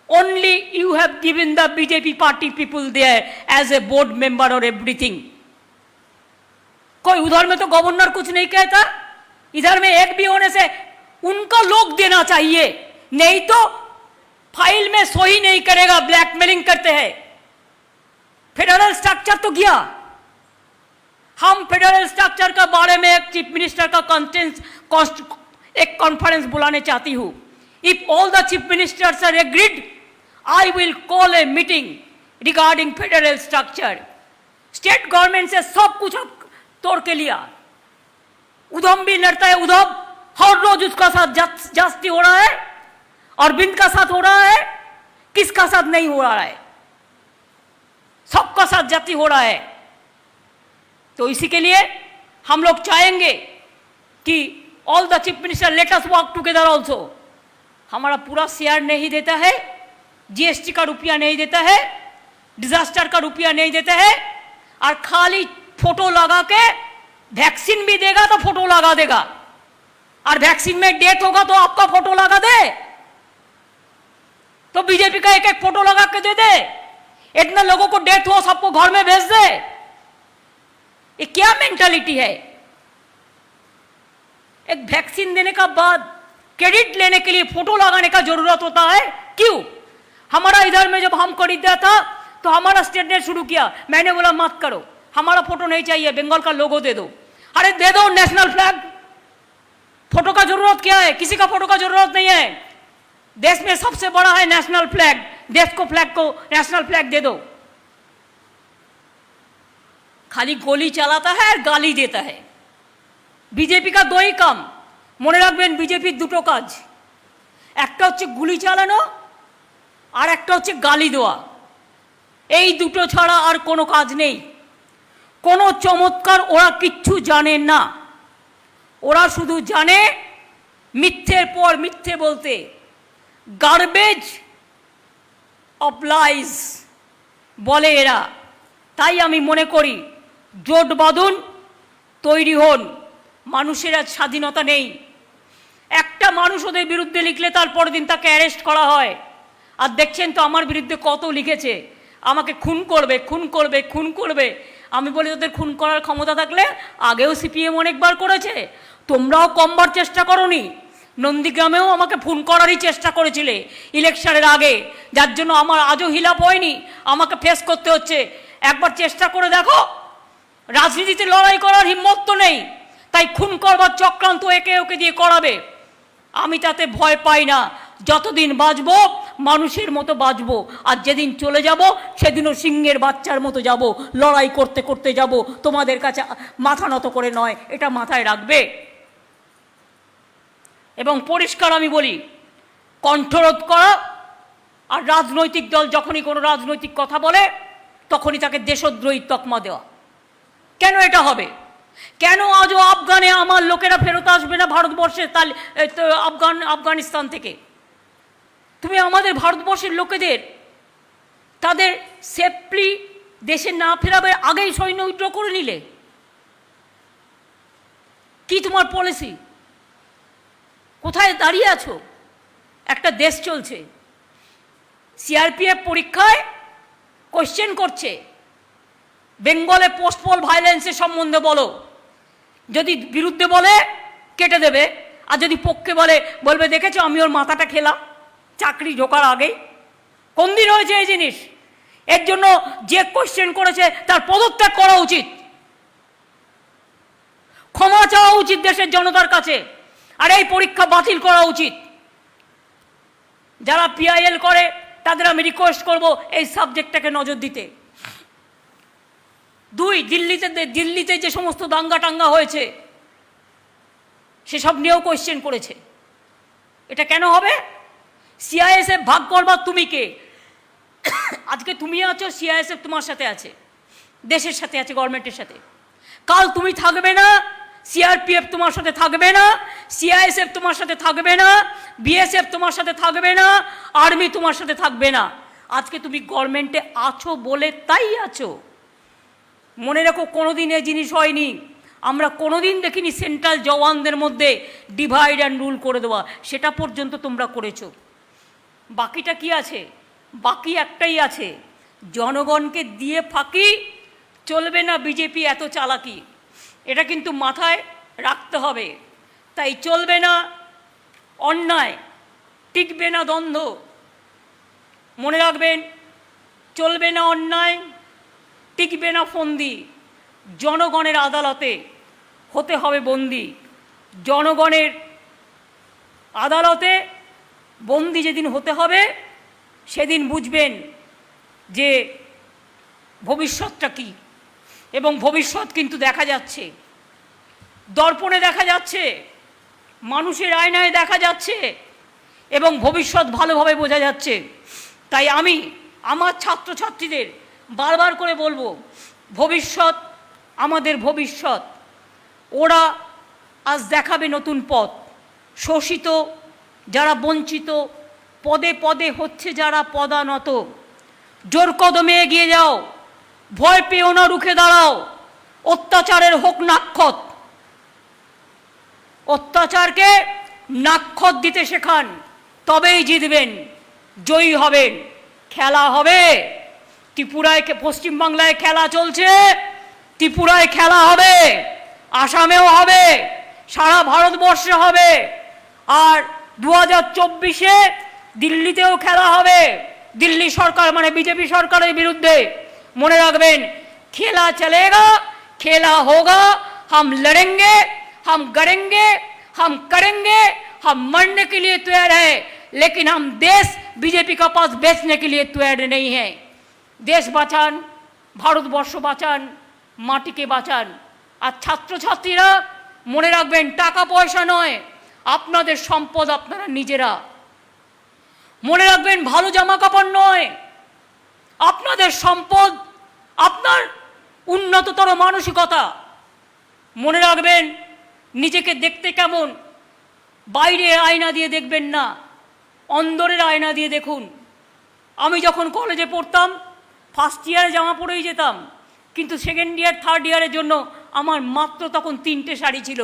Only you have given the BJP party people there as a board member or everything. कोई उधर में तो governor कुछ नहीं कहता, इधर में एक भी होने से उनका लोग देना चाहिए, नहीं तो फाइल में सही नहीं करेगा, ब्लैकमेलिंग करते हैं। फेडरल स्ट्रक्चर तो गया। हम फेडरल स्ट्रक्चर के बारे में एक चीफ मिनिस्टर का एक कॉन्फ्रेंस बुलाने चाहती हूँ। If all the chief ministers are agreed, I will call a meeting regarding federal structure. State government से सब कुछ तोड़ के लिया। उधम भी लड़ता है, उधम हर रोज उसका साथ जास्ती हो रहा है, अरविंद का साथ हो रहा है, किसका साथ नहीं हो रहा है? सबका साथ जाती हो रहा है। तो इसी के लिए हम लोग चाहेंगे कि all the chief minister let us work together also. हमारा पूरा शेयर नहीं देता है जीएसटी का रुपया नहीं देता है, डिजास्टर का रुपया नहीं देता है, और खाली फोटो लगा के वैक्सीन भी देगा तो फोटो लगा देगा, और वैक्सीन में डेथ होगा तो आपका फोटो लगा दे, तो बीजेपी का एक एक फोटो लगा के दे दे, इतने लोगों को डेथ हो सबको घर में भेज दे। ये क्या मेंटालिटी है? एक वैक्सीन देने का बाद क्रेडिट लेने के लिए फोटो लगाने का जरूरत होता है, क्यों? हमारा इधर में जब हम खरीदा था तो हमारा स्टेट ने शुरू किया, मैंने बोला मत करो, हमारा फोटो नहीं चाहिए, बंगाल का लोगो दे दो। अरे दे दो नेशनल फ्लैग, फोटो का जरूरत क्या है? किसी का फोटो का जरूरत नहीं है। देश में सबसे बड़ा है नेशनल फ्लैग, देश को फ्लैग को नेशनल फ्लैग दे दो। खाली गोली चलाता है और गाली देता है। बीजेपी का दो ही काम মনে রাখবেন, বিজেপির দুটো কাজ, একটা হচ্ছে গুলি চালানো আর একটা হচ্ছে গালি দেওয়া। এই দুটো ছাড়া আর কোনো কাজ নেই। কোনো চমৎকার ওরা কিচ্ছু জানে না, ওরা শুধু জানে মিথ্যের পর মিথ্যে বলতে। গার্বেজ অফ লাইজ বলে এরা। তাই আমি মনে করি জোট বাঁধুন, তৈরি হন। মানুষের আজ স্বাধীনতা নেই। একটা মানুষ ওদের বিরুদ্ধে লিখলে তার পরের দিন তাকে অ্যারেস্ট করা হয়। আর দেখছেন তো আমার বিরুদ্ধে কত লিখেছে, আমাকে খুন করবে, খুন করবে, খুন করবে। আমি বলি ওদের খুন করার ক্ষমতা থাকলে আগেও সিপিএম অনেকবার করেছে, তোমরাও কমবার চেষ্টা করোনি। নন্দীগ্রামেও আমাকে খুন করারই চেষ্টা করেছিলে ইলেকশনের আগে, যার জন্য আমার আজও হিলাপ হয়নি, আমাকে ফেস করতে হচ্ছে। একবার চেষ্টা করে দেখো। রাজনীতিতে লড়াই করার হিম্মত তো নেই, তাই খুন করবার চক্রান্ত একে ওকে দিয়ে করাবে। আমি তাতে ভয় পাই না। যতদিন বাঁচবো মানুষের মতো বাঁচবো, আর যেদিন চলে যাব সেদিনও সিংহের বাচ্চার মতো যাব, লড়াই করতে করতে যাব, তোমাদের কাছে মাথা নত করে নয়। এটা মাথায় রাখবে। এবং পরিষ্কার আমি বলি, কণ্ঠরোধ করা আর রাজনৈতিক দল যখনই কোনো রাজনৈতিক কথা বলে তখনই তাকে দেশদ্রোহী তকমা দেওয়া। কেন এটা হবে? কেন আজও আফগানে আমার লোকেরা ফেরত আসবে না ভারতবর্ষে, আফগানিস্তান থেকে? তুমি আমাদের ভারতবর্ষের লোকেদের তাদের সেফলি দেশে না ফেরাবে আগেই সৈন্য উইথড্র করে নিলে। কি তোমার পলিসি? কোথায় দাঁড়িয়ে আছো? একটা দেশ চলছে, সিআরপিএফ পরীক্ষায় কোশ্চেন করছে, বেঙ্গলে পোস্টপল ভায়োলেন্সের সম্বন্ধে বলো। যদি বিরুদ্ধে বলে কেটে দেবে, আর যদি পক্ষে বলে বলবে দেখেছো আমি ওর মাথাটা খেলাম চাকরি ঢোকার আগেই। কোন দিন হয়েছে এই জিনিস? এর জন্য যে কোশ্চেন করেছে তার পদত্যাগ করা উচিত, ক্ষমা চাওয়া উচিত দেশের জনতার কাছে, আর এই পরীক্ষা বাতিল করা উচিত। যারা পিআইএল করে তাদের আমি রিকোয়েস্ট করব এই সাবজেক্টটাকে নজর দিতে। দুই, দিল্লিতে যে সমস্ত দাঙ্গা টাঙ্গা হয়েছে সেসব নিয়েও কোয়েশ্চেন করেছে। এটা কেন হবে? সিআইএসএফ ভাগ করবার তুমি কে? আজকে তুমি আছো, সিআইএসএফ তোমার সাথে আছে, দেশের সাথে আছে, গভর্নমেন্টের সাথে। কাল তুমি থাকবে না, সিআরপিএফ তোমার সাথে থাকবে না, সিআইএসএফ তোমার সাথে থাকবে না, বিএসএফ তোমার সাথে থাকবে না, আর্মি তোমার সাথে থাকবে না। আজকে তুমি গভর্নমেন্টে আছো বলে তাই আছো। মনে রেখো, কোনোদিন এই জিনিস হয়নি। আমরা কোনোদিন দেখিনি সেন্ট্রাল জওয়ানদের মধ্যে ডিভাইড অ্যান্ড রুল করে দেওয়া, সেটা পর্যন্ত তোমরা করেছো। বাকিটা কি আছে? বাকি একটাই আছে, জনগণকে দিয়ে ফাঁকি চলবে না। বিজেপি এত চালাকি, এটা কিন্তু মাথায় রাখতে হবে। তাই চলবে না অন্যায়, টিকবে না দ্বন্দ্ব। মনে রাখবেন, চলবে না অন্যায়, টিকবে না ফন্দি। জনগণের আদালতে হতে হবে বন্দি। জনগণের আদালতে বন্দি যেদিন হতে হবে সেদিন বুঝবেন যে ভবিষ্যৎটা কী। এবং ভবিষ্যৎ কিন্তু দেখা যাচ্ছে, দর্পণে দেখা যাচ্ছে, মানুষের আয়নায় দেখা যাচ্ছে, এবং ভবিষ্যৎ ভালোভাবে বোঝা যাচ্ছে। তাই আমি আমার ছাত্রছাত্রীদের বারবার করে বলবো, ভবিষ্যৎ আমাদের ভবিষ্যৎ। ওরা আজ দেখাবে নতুন পথ। শোষিত, যারা বঞ্চিত, পদে পদে হচ্ছে যারা পদানত, জোর কদমে এগিয়ে যাও, ভয় পেও না, রুখে দাঁড়াও, অত্যাচারের হোক নাক্ষত, অত্যাচারকে নাক্ষত দিতে শেখান, তবেই জিতবেন, জয়ী হবেন। খেলা হবে, ত্রিপুরায়, পশ্চিমবাংলায় খেলা চলছে, ত্রিপুরায় খেলা হবে, আসামেও হবে, সারা ভারতবর্ষে হবে, আর 2024-এ দিল্লিতেও খেলা হবে, দিল্লি সরকার মানে বিজেপি সরকারের বিরুদ্ধে। মনে রাখবেন, খেলা চলেগা, খেলা হোগা, हम लड़ेंगे, हम गड़ेंगे, हम करेंगे, हम मरने के लिए तैयार है, लेकिन हम देश बीजेपी का पास बेचने के लिए तैयार नहीं है। देश বাঁচান, ভারতবর্ষ বাঁচান, মাটিকে বাঁচান। আর ছাত্রছাত্রীরা মনে রাখবেন, টাকা পয়সা নয়, আপনাদের সম্পদ আপনারা নিজেরা। মনে রাখবেন, ভালো জামা কাপড় নয়, আপনাদের সম্পদ আপনার উন্নততর মানসিকতা। মনে রাখবেন, নিজেকে দেখতে কেমন বাইরের আয়না দিয়ে দেখবেন না, অন্দরের আয়না দিয়ে দেখুন। আমি যখন কলেজে পড়তাম ফার্স্ট ইয়ারে জামা পরেই যেতাম, কিন্তু সেকেন্ড ইয়ার থার্ড ইয়ারের জন্য আমার মাত্র তখন 3টে শাড়ি ছিল,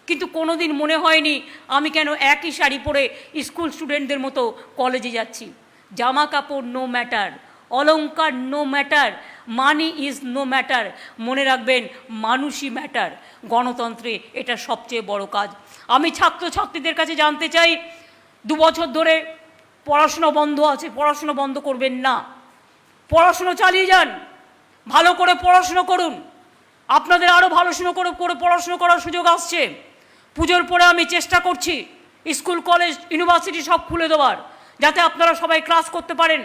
কিন্তু কোনো দিন মনে হয়নি আমি কেন একই শাড়ি পরে স্কুল স্টুডেন্টদের মতো কলেজে যাচ্ছি। জামা কাপড় নো ম্যাটার, অলংকার no matter, money is no matter. মনে রাখবেন, মানুষই ম্যাটার। গণতন্ত্রে এটা সবচেয়ে বড় কাজ। আমি ছাত্রছাত্রীদের কাছে জানতে চাই, 2 বছর ধরে পড়াশুনো বন্ধ আছে, পড়াশুনো বন্ধ করবেন না, পড়াশুনো চালিয়ে যান, ভালো করে পড়াশুনো করুন। আপনাদের আরও ভালো করে পড়াশুনো করার সুযোগ আসছে। পুজোর পরে আমি চেষ্টা করছি স্কুল কলেজ ইউনিভার্সিটি সব খুলে দেওয়ার, যাতে আপনারা সবাই ক্লাস করতে পারেন।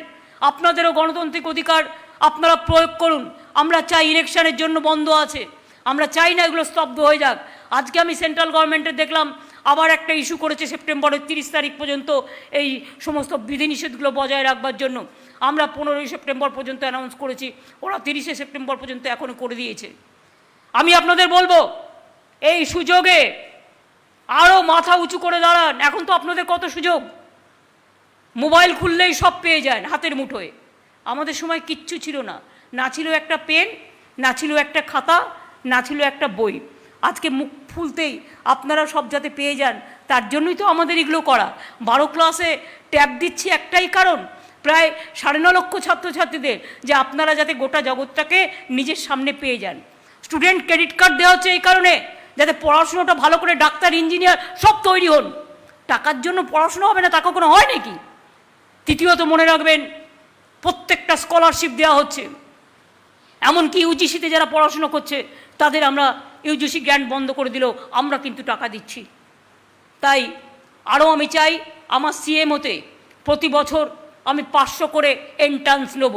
আপনাদেরও গণতান্ত্রিক অধিকার আপনারা প্রয়োগ করুন। আমরা চাই, ইলেকশনের জন্য বন্ধ আছে, আমরা চাই না এগুলো স্তব্ধ হয়ে যাক। আজকে আমি সেন্ট্রাল গভর্নমেন্টের দেখলাম আবার একটা ইস্যু করেছে সেপ্টেম্বরের 30 তারিখ পর্যন্ত এই সমস্ত বিধিনিষেধগুলো বজায় রাখবার জন্য। আমরা 15ই সেপ্টেম্বর পর্যন্ত অ্যানাউন্স করেছি, ওরা 30শে সেপ্টেম্বর পর্যন্ত এখনও করে দিয়েছে। আমি আপনাদের বলবো, এই সুযোগে আরও মাথা উঁচু করে দাঁড়ান। এখন তো আপনাদের কত সুযোগ, মোবাইল খুললেই সব পেয়ে যান হাতের মুঠোয়। আমাদের সময় কিচ্ছু ছিল না, না ছিল একটা পেন, না ছিল একটা খাতা, না ছিল একটা বই। আজকে মুখ খুলতেই আপনারা সব যাতে পেয়ে যান, তার জন্যই তো আমাদের এগুলো করা। 12 ক্লাসে ট্যাব দিচ্ছি একটাই কারণ, প্রায় 9.5 লক্ষ ছাত্রছাত্রীদের, যে আপনারা যাতে গোটা জগৎটাকে নিজের সামনে পেয়ে যান। স্টুডেন্ট ক্রেডিট কার্ড দেওয়া হচ্ছে এই কারণে, যাতে পড়াশোনাটা ভালো করে ডাক্তার ইঞ্জিনিয়ার সব তৈরি হন। টাকার জন্য পড়াশোনা হবে না, তা কখনো হয় নাকি? তৃতীয়ত মনে রাখবেন, প্রত্যেকটা স্কলারশিপ দেওয়া হচ্ছে। এমনকি ইউজিসিতে যারা পড়াশোনা করছে তাদের আমরা ইউজিসি গ্র্যান্ট বন্ধ করে দিলেও আমরা কিন্তু টাকা দিচ্ছি। তাই আরও আমি চাই, আমার সিএমওতে প্রতি বছর আমি 500 করে এন্ট্রান্স নেব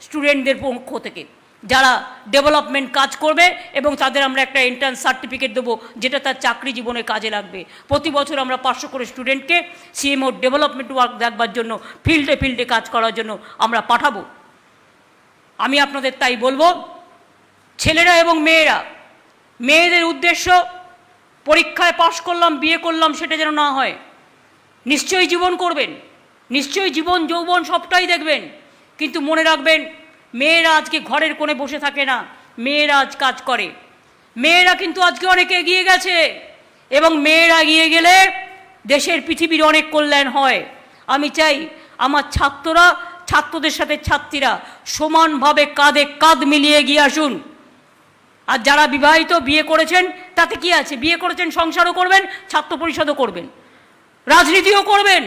স্টুডেন্টদের পক্ষ থেকে, যারা ডেভেলপমেন্ট কাজ করবে, এবং তাদের আমরা একটা এন্ট্রান্স সার্টিফিকেট দেবো, যেটা তার চাকরি জীবনে কাজে লাগবে। প্রতি বছর আমরা 500 করে স্টুডেন্টকে সিএমও ডেভেলপমেন্ট ওয়ার্ক দেখবার জন্য, ফিল্ডে ফিল্ডে কাজ করার জন্য আমরা পাঠাবো। আমি আপনাদের তাই বলবো, ছেলেরা এবং মেয়েরা, মেয়েদের উদ্দেশ্য পরীক্ষায় পাশ করলাম, বিয়ে করলাম, সেটা যেন না হয়। নিশ্চয়ই জীবন করবেন, নিশ্চয়ই জীবন যৌবন সবটাই দেখবেন, কিন্তু মনে রাখবেন, মেয়েরা আজকে ঘরের কোণে বসে থাকে না, মেয়েরা আজ কাজ করে। মেয়েরা কিন্তু আজকে অনেক এগিয়ে গেছে, এবং মেয়েরা এগিয়ে গেলে দেশের পৃথিবীর অনেক কল্যাণ হয়। আমি চাই আমার ছাত্ররা, ছাত্রদের সাথে ছাত্রীরা সমানভাবে কাঁধে কাঁধ মিলিয়ে এগিয়ে আসুন। আর যারা বিবাহিত, বিয়ে করেছেন, তাতে কি আছে? বিয়ে করেছেন, সংসারও করবেন, ছাত্র পরিষদও করবেন, রাজনীতিও করবেন।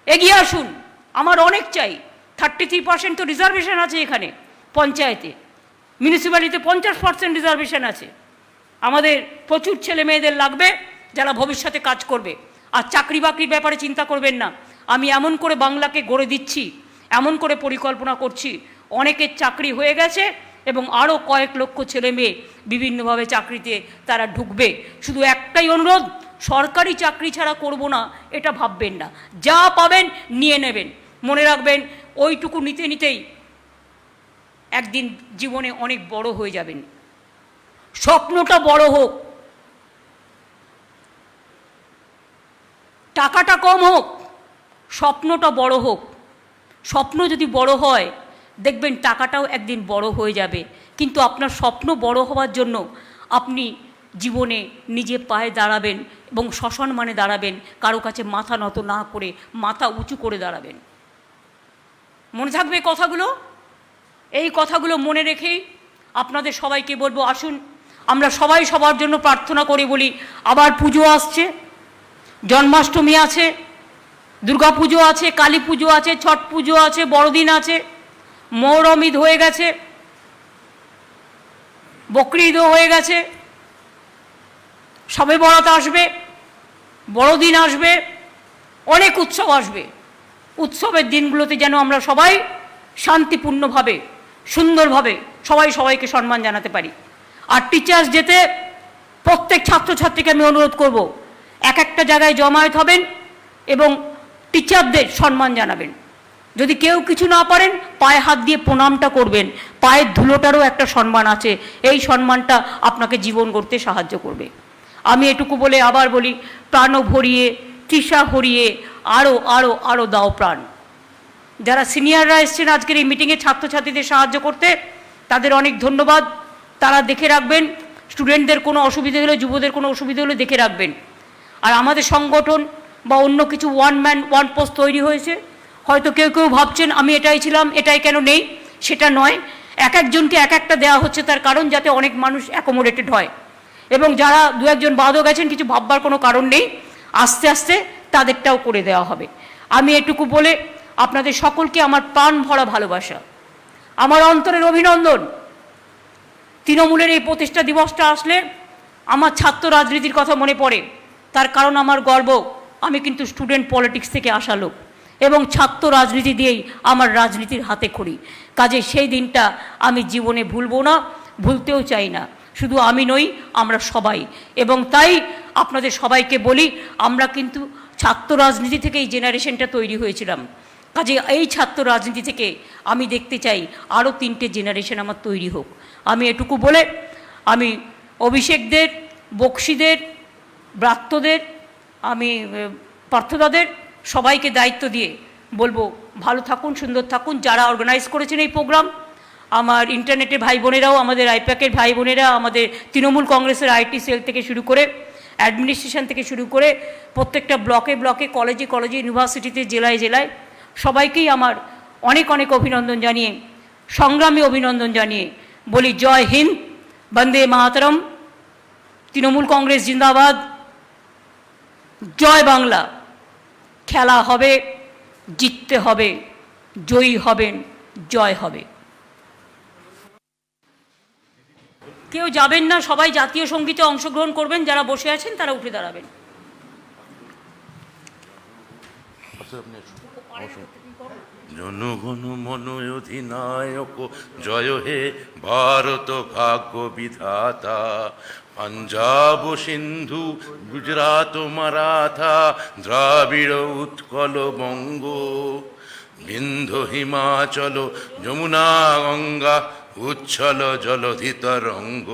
এগিয়ে আসুন। আমার অনেক চাই। 33% তো রিজার্ভেশন আছে এখানে, পঞ্চায়েতে, মিউনিসিপ্যালিটিতে 50% রিজার্ভেশন আছে। আমাদের প্রচুর ছেলে মেয়েদের লাগবে যারা ভবিষ্যতে কাজ করবে। আর চাকরি বাকরির ব্যাপারে চিন্তা করবেন না, আমি এমন করে বাংলাকে গড়ে দিচ্ছি, এমন করে পরিকল্পনা করছি, অনেকের চাকরি হয়ে গেছে, এবং আরও কয়েক লক্ষ ছেলে মেয়ে বিভিন্নভাবে চাকরিতে তারা ঢুকবে। শুধু একটাই অনুরোধ, সরকারি চাকরি ছাড়া করব না এটা ভাববেন না, যা পাবেন নিয়ে নেবেন। মনে রাখবেন, ওইটুকু নিতে নিতেই একদিন জীবনে অনেক বড় হয়ে যাবেন। স্বপ্নটা বড় হোক, টাকাটা কম হোক, স্বপ্নটা বড় হোক। স্বপ্ন যদি বড় হয় দেখবেন টাকাটাও একদিন বড় হয়ে যাবে, কিন্তু আপনার স্বপ্ন বড় হওয়ার জন্য আপনি জীবনে নিজে পায়ে দাঁড়াবেন এবং সসম্মানে দাঁড়াবেন, কারো কাছে মাথা নত না করে মাথা উঁচু করে দাঁড়াবেন। মনে থাকবে এই কথাগুলো? এই কথাগুলো মনে রেখেই আপনাদের সবাইকে বলবো, আসুন আমরা সবাই সবার জন্য প্রার্থনা করে বলি। আবার পুজো আসছে, জন্মাষ্টমী আছে, দুর্গা পুজো আছে, কালী পুজো আছে, ছট পুজো আছে, বড়দিন আছে, মহরম ঈদ হয়ে গেছে, বকরি ঈদও হয়ে গেছে, শবে বরাত আসবে, বড়দিন আসবে, অনেক উৎসব আসবে। উৎসবের দিনগুলোতে যেন আমরা সবাই শান্তিপূর্ণভাবে, সুন্দরভাবে সবাই সবাইকে সম্মান জানাতে পারি। আর টিচার্স ডেতে প্রত্যেক ছাত্রছাত্রীকে আমি অনুরোধ করব, এক একটা জায়গায় জমায়েত হবেন এবং টিচারদের সম্মান জানাবেন। যদি কেউ কিছু না পারেন পায়ে হাত দিয়ে প্রণামটা করবেন, পায়ের ধুলোটারও একটা সম্মান আছে, এই সম্মানটা আপনাকে জীবন গড়তে সাহায্য করবে। আমি এটুকু বলে আবার বলি, প্রাণ ভরিয়ে তৃষা হরিয়ে আরও আরও আরও দাও প্রাণ। যারা সিনিয়ররা এসছেন আজকের এই মিটিংয়ে ছাত্রছাত্রীদের সাহায্য করতে, তাদের অনেক ধন্যবাদ। তারা দেখে রাখবেন, স্টুডেন্টদের কোনো অসুবিধে হলে, যুবদের কোনো অসুবিধে হলে দেখে রাখবেন। আর আমাদের সংগঠন বা অন্য কিছু ওয়ান ম্যান ওয়ান পোস্ট তৈরি হয়েছে, হয়তো কেউ কেউ ভাবছেন আমি এটাই ছিলাম, এটাই কেন নেই, সেটা নয়। এক একজনকে এক একটা দেওয়া হচ্ছে, তার কারণ যাতে অনেক মানুষ অ্যাকোমোডেটেড হয়, এবং যারা দু একজন বাদও গেছেন কিছু ভাববার কোনো কারণ নেই, আস্তে আস্তে তাদেরটাও করে দেওয়া হবে। আমি এটুকু বলে আপনাদের সকলকে আমার প্রাণ ভরা ভালোবাসা, আমার অন্তরের অভিনন্দন। তৃণমূলের এই প্রতিষ্ঠা দিবসটা আসলে আমার ছাত্র রাজনীতির কথা মনে পড়ে, তার কারণ আমার গর্ব, আমি কিন্তু স্টুডেন্ট পলিটিক্স থেকে আসা লোক এবং ছাত্র রাজনীতি দিয়েই আমার রাজনীতির হাতে খড়ি। কাজে সেই দিনটা আমি জীবনে ভুলবো না, ভুলতেও চাই না। শুধু আমি নই, আমরা সবাই। এবং তাই আপনাদের সবাইকে বলি, আমরা কিন্তু ছাত্র রাজনীতি থেকে এই জেনারেশনটা তৈরি হয়েছিলাম। কাজে এই ছাত্র রাজনীতি থেকে আমি দেখতে চাই আরও 3টে জেনারেশন আমার তৈরি হোক। আমি এটুকু বলে আমি অভিষেকদের, বক্সিদের, ব্রাত্যদের, আমি পার্থদাদের সবাইকে দায়িত্ব দিয়ে বলবো, ভালো থাকুন, সুন্দর থাকুন। যারা অর্গানাইজ করেছেন এই প্রোগ্রাম, আমার ইন্টারনেটের ভাই বোনেরাও, আমাদের আইপ্যাকের ভাই বোনেরা, আমাদের তৃণমূল কংগ্রেসের আইটি সেল থেকে শুরু করে, অ্যাডমিনিস্ট্রেশন থেকে শুরু করে, প্রত্যেকটা ব্লকে ব্লকে, কলেজে কলেজে, ইউনিভার্সিটিতে, জেলায় জেলায় সবাইকেই আমার অনেক অনেক অভিনন্দন জানিয়ে, সংগ্রামী অভিনন্দন জানিয়ে বলি, জয় হিন্দ, বন্দে মাতরম, তৃণমূল কংগ্রেস জিন্দাবাদ, জয় বাংলা। খেলা হবে, জিততে হবে, জয়ী হবেন, জয় হবে। কেউ যাবেন না, সবাই জাতীয় সঙ্গীতে অংশগ্রহণ করবেন। যারা বসে আছেন তারা উঠে দাঁড়াবেন। জনগণ মন অধিনায়ক জয় হে ভারত ভাগ্য বিধাতা, পাঞ্জাব সিন্ধু গুজরাট মারাঠা দ্রাবিড় উৎকল বঙ্গ, বিন্ধ্য হিমাচল যমুনা গঙ্গা উচ্ছল জলধি তরঙ্গ,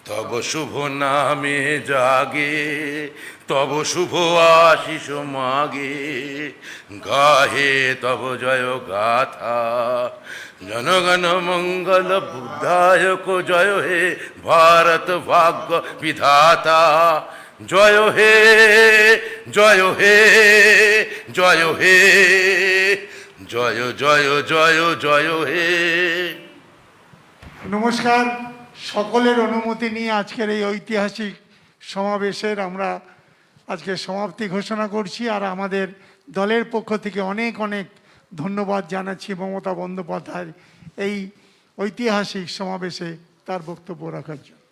তব শুভ নামে জাগে, তব শুভ আশিস মাগে, গাহে তব জয় গাথা, জনগণ মঙ্গল বুদ্ধায়ক জয় হে ভারত ভাগ্য বিধাতা, জয় হে জয় হে জয় হে জয় জয় জয় জয় হে। নমস্কার। সকলের অনুমতি নিয়ে আজকের এই ঐতিহাসিক সমাবেশের আমরা আজকে সমাপ্তি ঘোষণা করছি। আর আমাদের দলের পক্ষ থেকে অনেক অনেক ধন্যবাদ জানাচ্ছি মমতা বন্দ্যোপাধ্যায় এই ঐতিহাসিক সমাবেশে তার বক্তব্য রাখার জন্য।